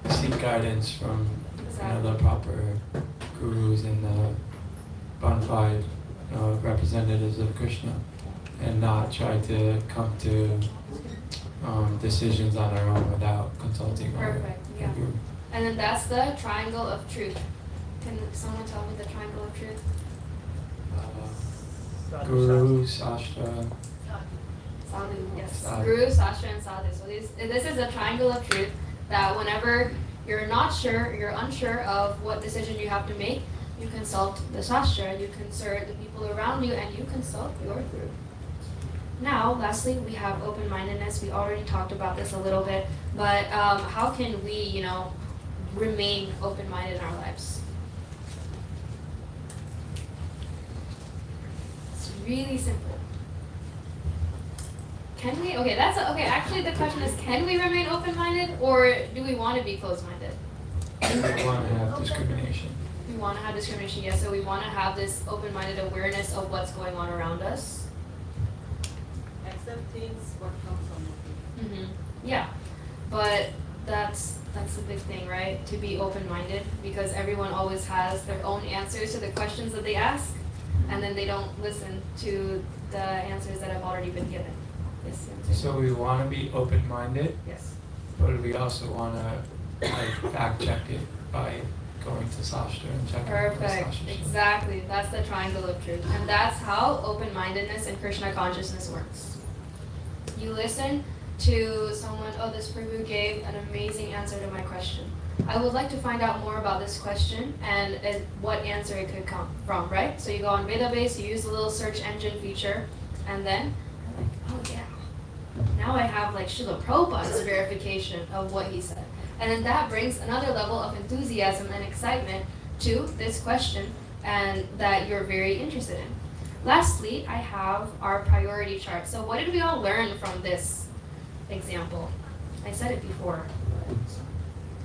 seek guidance from the proper gurus and the bona fide representatives of Krishna, and not try to come to decisions on our own without consulting our guru. And then that's the triangle of truth. Can someone tell me the triangle of truth? Guru, Sastra. Sadhu, yes. Sadhu. Guru, Sastra, and Sadhu. So this is a triangle of truth that whenever you're unsure of what decision you have to make, you consult the Sastra, you consult the people around you, and you consult your guru. Now, lastly, we have open-mindedness. We already talked about this a little bit, but how can we, remain open-minded in our lives? It's really simple. Can we? Okay, actually, the question is, can we remain open-minded, or do we want to be closed-minded? We want to have discrimination. We want to have discrimination, yes. So we want to have this open-minded awareness of what's going on around us. Accept things what comes from you. Yeah, but that's the big thing, right? To be open-minded, because everyone always has their own answers to the questions that they ask, and then they don't listen to the answers that have already been given. Yes. So we want to be open-minded. Yes. But we also want to fact-check it by going to Sastra and checking what Perfect. Sastra says. Exactly. That's the triangle of truth, and that's how open-mindedness and Krishna consciousness works. You listen to someone, this Prabhu gave an amazing answer to my question. I would like to find out more about this question and what answer it could come from, right? So you go on Vedabase, you use the little search engine feature, and then you're like, oh yeah, now I have like Srila Prabhupada's verification of what he said. And then that brings another level of enthusiasm and excitement to this question and that you're very interested in. Lastly, I have our priority chart. So what did we all learn from this example? I said it before, but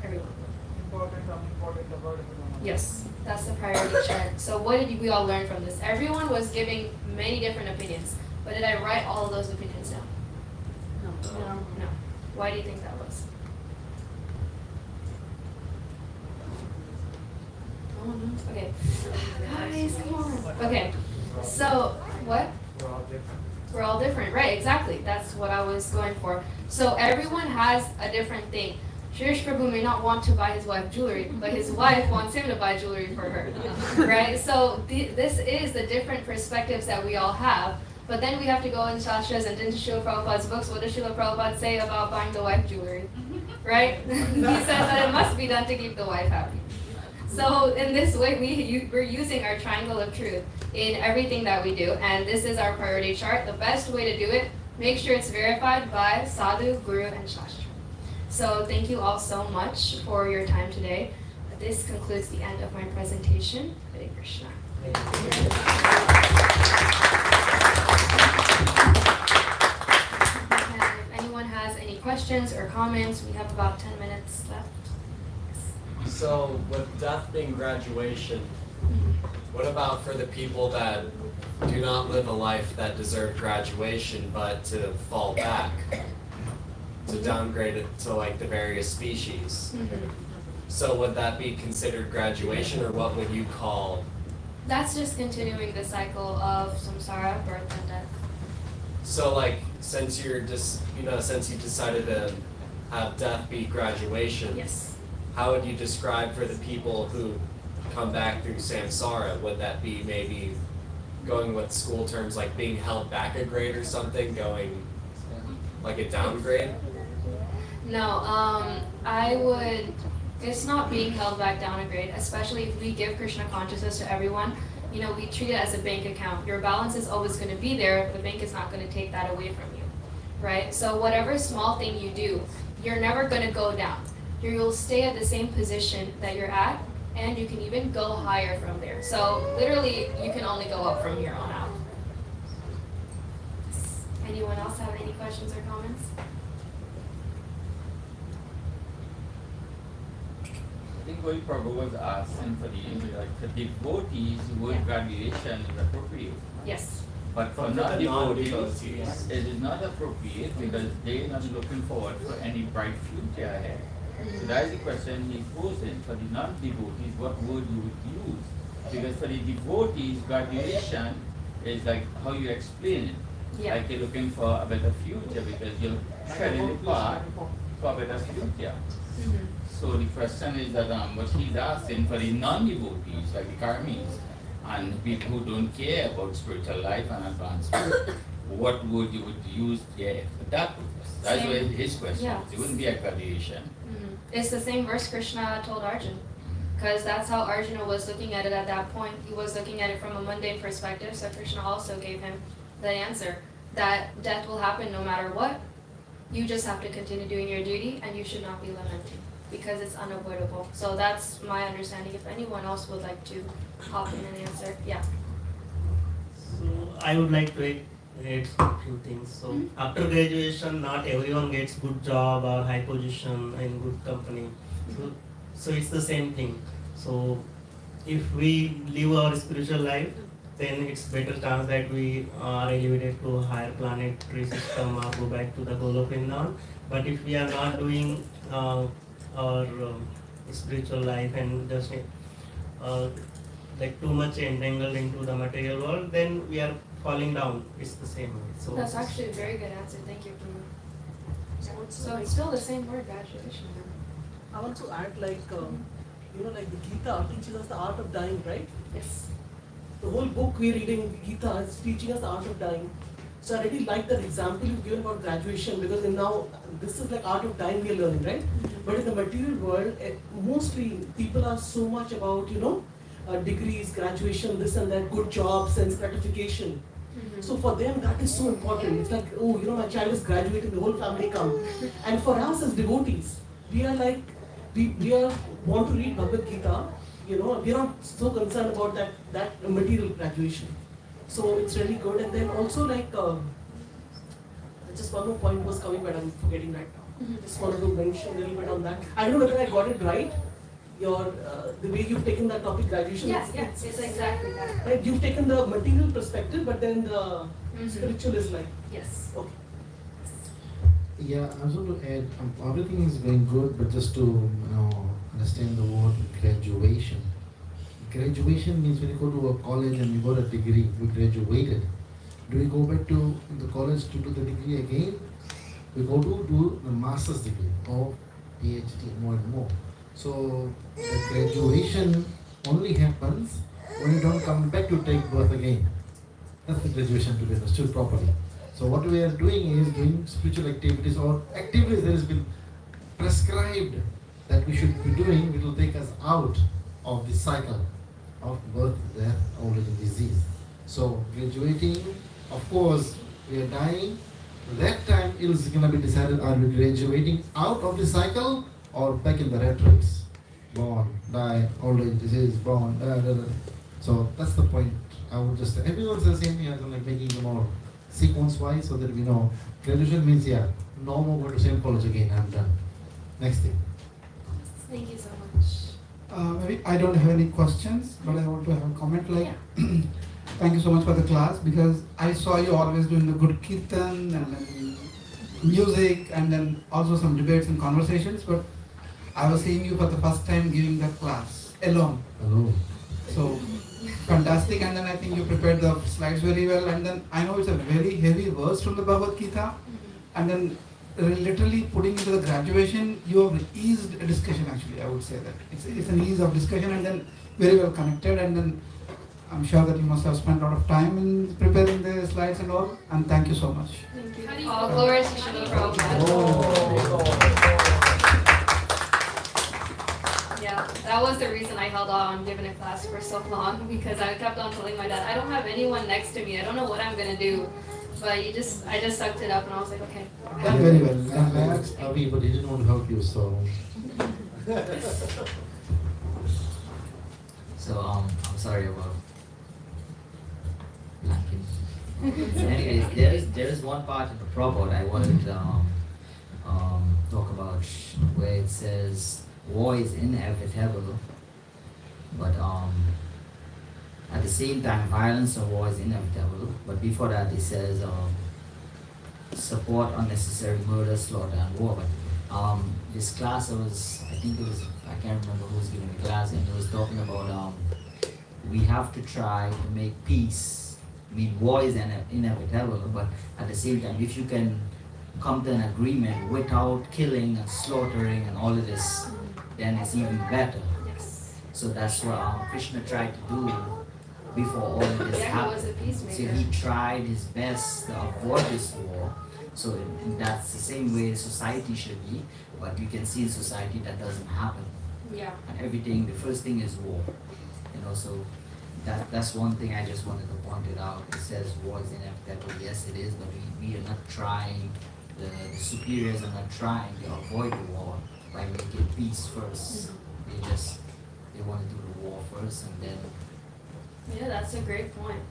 everyone. Important, unimportant, avoidable. Yes, that's the priority chart. So what did we all learn from this? Everyone was giving many different opinions, but did I write all of those opinions down? No. Why do you think that was? No one knows? Okay. Guys, come on. Okay. So, what? We're all different. We're all different, right? Exactly. That's what I was going for. So everyone has a different thing. Shirish Prabhu may not want to buy his wife jewelry, but his wife wants him to buy jewelry for her, right? So this is the different perspectives that we all have. But then we have to go in Shastras and into Srila Prabhupada's books. What does Srila Prabhupada say about buying the wife jewelry, right? He says that it must be done to keep the wife happy. So in this way, we're using our triangle of truth in everything that we do, and this is our priority chart. The best way to do it, make sure it's verified by Sadhu, Guru, and Shastra. So thank you all so much for your time today. This concludes the end of my presentation. Hare Krishna. And if anyone has any questions or comments, we have about 10 minutes left. So with death being graduation, what about for the people that do not live a life that deserve graduation but to fall back? to downgrade it to like the various species. Mhm. So would that be considered graduation, or what would you call? That's just continuing the cycle of samsara, birth and death. So like, since you're just, since you decided to have death be graduation, Yes. how would you describe for the people who come back through samsara? Would that be maybe going with school terms like being held back a grade or something, going like a downgrade? No, it's not being held back down a grade, especially if we give Krishna consciousness to everyone. We treat it as a bank account. Your balance is always going to be there. The bank is not going to take that away from you, right? So whatever small thing you do, you're never going to go down. You'll stay at the same position that you're at, and you can even go higher from there. So literally, you can only go up from here on out. Anyone else have any questions or comments? I think Gopi Prabhu was asking for the devotees, the word graduation is appropriate. Yes. But for For not the devotees, non-devotees. it is not appropriate because they're not looking forward for any bright future ahead. So that is the question he posing. For the non-devotees, what word you would use? Because for the devotees, graduation is like how you explain it. Yeah. Like you're looking for a better future because you're treading the path for a better future. Mhm. So the question is that what he's asking for the non-devotees, like the karmis, and people who don't care about spiritual life and advancement, what would you would use there for that purpose? That's Same. what his question Yeah. is. It wouldn't be a graduation. It's the same verse Krishna told Arjuna, because that's how Arjuna was looking at it at that point. He was looking at it from a mundane perspective, so Krishna also gave him the answer that death will happen no matter what. You just have to continue doing your duty, and you should not be lamenting, because it's unavoidable. So that's my understanding. If anyone else would like to hop in and answer, yeah. So I would like to add a few things. So after graduation, not everyone gets good job or high position in good company. So it's the same thing. So if we live our spiritual life, then it's better chance that we are elevated to a higher planetary system or go back to the goal of Vrindavan. But if we are not doing our spiritual life and just like too much entangled into the material world, then we are falling down. It's the same way. So That's actually a very good answer. Thank you, Prima. So it's still the same word, graduation. I want to add like like the Gita teaches us the art of dying, right? Yes. The whole book we're reading in Gita is teaching us the art of dying. So I really like that example you've given about graduation, because now this is like art of dying we are learning, right? But in the material world, mostly people are so much about degrees, graduation, this and that, good job, sense gratification. So for them that is so important. It's like, oh, my child is graduating, the whole family come. And for us as devotees, we are like, we are want to read Bhagavad Gita. We are not so concerned about that material graduation. So it's really good. And then also like, just one more point was coming, but I'm forgetting right now. Just wanted to mention a little bit on that. I don't know whether I got it right. The way you've taken that topic, graduation. Yes, it's exactly that. Right, you've taken the material perspective, but then the spiritual is like. Yes. Okay. Yeah, I was going to add, everything is going good, but just to understand the word graduation. Graduation means when you go to a college and you got a degree, we graduated. Do we go back to the college to do the degree again? We go to do the master's degree or PhD, more and more. So the graduation only happens when you don't come back to take birth again. That's the graduation to be understood properly. So what we are doing is doing spiritual activities or activities that has been prescribed that we should be doing, which will take us out of the cycle of birth, death, old age and disease. So graduating, of course, we are dying. That time it is going to be decided, are we graduating out of the cycle or back in the rat race? Born, die, old age, disease, born, So that's the point. I would just say, everyone's the same thing, I'm like making it more sequence-wise so that we know. Graduation means, no more go to same college again, I'm done. Next thing. Thank you so much. Maybe I don't have any questions, but I want to have a comment like, thank you so much for the class, because I saw you always doing the good kirtan and then music and then also some debates and conversations, but I was seeing you for the first time giving that class alone. Alone. So fantastic, and then I think you prepared the slides very well, and then I know it's a very heavy verse from the Bhagavad Gita, and then literally putting into the graduation, you have eased a discussion actually, I would say that. It's an ease of discussion and then very well connected, and then I'm sure that you must have spent a lot of time in preparing the slides and all, and thank you so much. Thank you. All glory to Srila Prabhupada. Yeah, that was the reason I held on giving a class for so long, because I kept on telling my dad, I don't have anyone next to me, I don't know what I'm gonna do. But I just sucked it up and I was like, okay. Done very well. I asked Avi, but he didn't want to help you, so. So I'm sorry about blanking. So anyways, there is one part in the Prabhupada I wanted to talk about, where it says war is inevitable, but at the same time violence or war is inevitable. But before that it says support unnecessary murder, slaughter, and war. But this class I can't remember who was giving the class, and it was talking about we have to try to make peace. I mean, war is inevitable, but at the same time, if you can come to an agreement without killing and slaughtering and all of this, then it's even better. So that's what Krishna tried to do before all of this happened. He was a peacemaker. So he tried his best to avoid this war. So that's the same way society should be, but you can see in society that doesn't happen. Yeah. And everything, the first thing is war. So that's one thing I just wanted to point it out. It says war is inevitable. Yes, it is, but we are not trying, the superiors are not trying to avoid the war by making peace first. They want to do the war first and then. Yeah, that's a great point.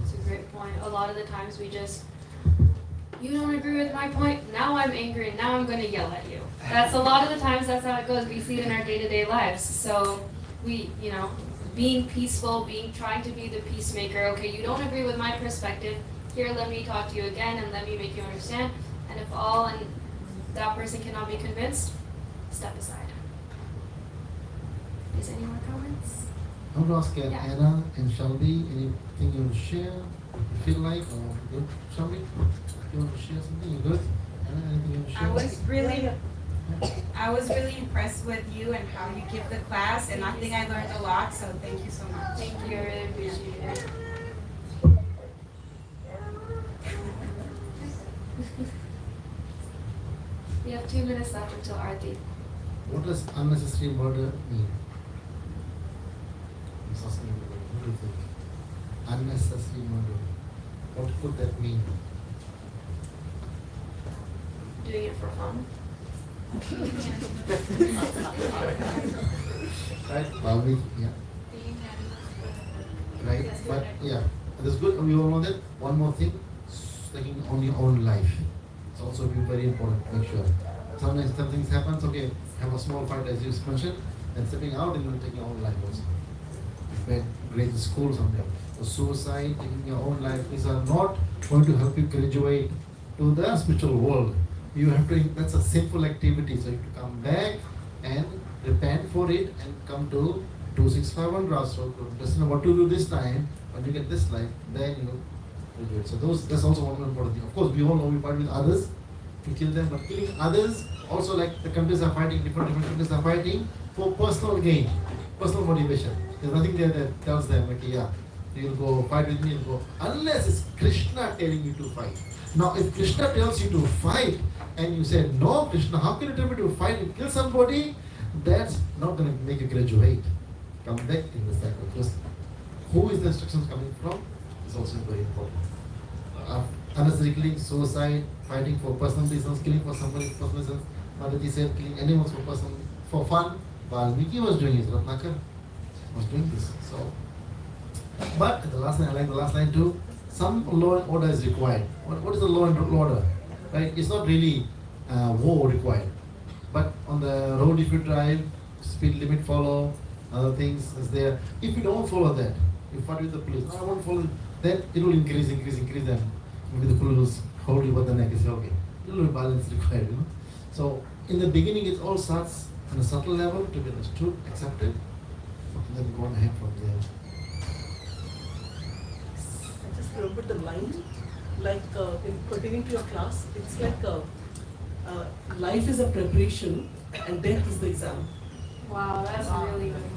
It's a great point. A lot of the times you don't agree with my point, now I'm angry and now I'm going to yell at you. That's a lot of the times that's how it goes. We see it in our day-to-day lives. So we, being peaceful, trying to be the peacemaker. Okay, you don't agree with my perspective. Here, let me talk to you again and let me make you understand. And if that person cannot be convinced, step aside. Is any more comments? I want to ask Anna and Shelby, anything you want to share? If you feel like, or good? Shelby, you want to share something? You good? Anna, anything you want to share? I was really impressed with you and how you give the class, and I think I learned a lot, so thank you so much. Thank you, I really appreciate it. We have 2 minutes left until Aarti. What does unnecessary murder mean? I'm just asking you, what do you think? Unnecessary murder. What could that mean? Doing it for fun. Right, probably, yeah. Right, but yeah, that's good. We all know that. One more thing, taking on your own life. It's also very important to make sure. Sometimes some things happen, okay, have a small fight as you mentioned, and stepping out and taking your own life also. Grade in school something. So suicide, taking your own life, these are not going to help you graduate to the spiritual world. You have to, that's a sinful activity, so you have to come back and repent for it and come to 2651 grassroots. Just know what to do this time. When you get this life, then you graduate. So that's also one important thing. Of course, we all know we fight with others to kill them, but killing others also, like the countries are fighting, different countries are fighting for personal gain, personal motivation. There's nothing there that tells them, okay, yeah, you'll go fight with me, you'll go, unless it's Krishna telling you to fight. Now, if Krishna tells you to fight and you say, no, Krishna, how can you tell me to fight and kill somebody? That's not going to make you graduate. Come back in the cycle. Because who is the instructions coming from is also very important. Unnecessary killing, suicide, fighting for personal reasons, killing for somebody's personal reasons. Madhati said killing animals for fun. Valmiki was doing it, Ratnakar was doing this. So, but the last line, I like the last line too. Some law and order is required. What is the law and order? Right? It's not really war required. But on the road, if you drive, speed limit follow, other things is there. If you don't follow that, you fight with the police. No, I won't follow. Then it will increase, and maybe the police will hold you by the neck and say, okay, little balance required, you know. So in the beginning, it all starts on a subtle level to be understood, accepted, and then go on ahead from there. I just remembered the line, like in pertaining to your class, it's like life is a preparation and death is the exam. Wow, that's really good.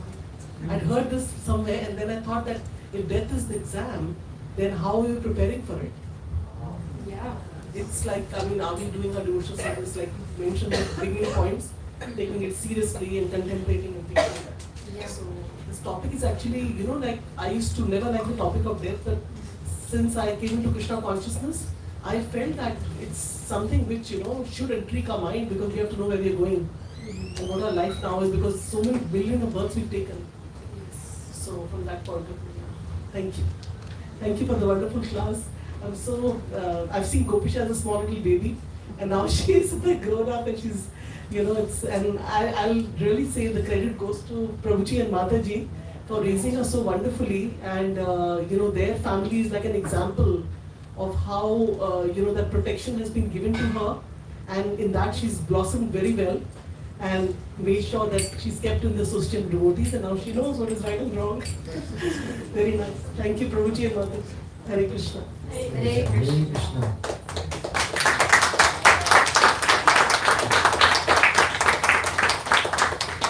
I'd heard this somewhere and then I thought that if death is the exam, then how are you preparing for it? Yeah. It's like, I mean, are we doing our devotional service like you mentioned the beginning points, taking it seriously and contemplating and things like that. Yeah. So this topic is actually, you know, like I used to never like the topic of death, but since I came into Krishna consciousness, I felt that it's something which, you know, should intrigue our mind because we have to know where we are going and what our life now is because so many billion of births we've taken. So from that point of view, thank you. Thank you for the wonderful class. I'm so, I've seen Gopi as a small little baby and now she's like grown up and she's, you know, it's, and I'll really say the credit goes to Prabhuji and Mataji for raising her so wonderfully and, you know, their family is like an example of how, you know, that protection has been given to her and in that she's blossomed very well and made sure that she's kept in the association of devotees and now she knows what is right and wrong. Very nice. Thank you, Prabhuji and Mataji. Hare Krishna. Hare Krishna.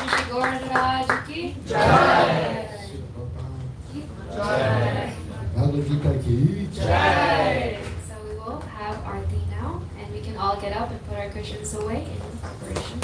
Shri Gauranga ki Jai. Jai. Bhagavad Gita ki Jai. So we will have Aarti now, and we can all get up and put our cushions away in preparation.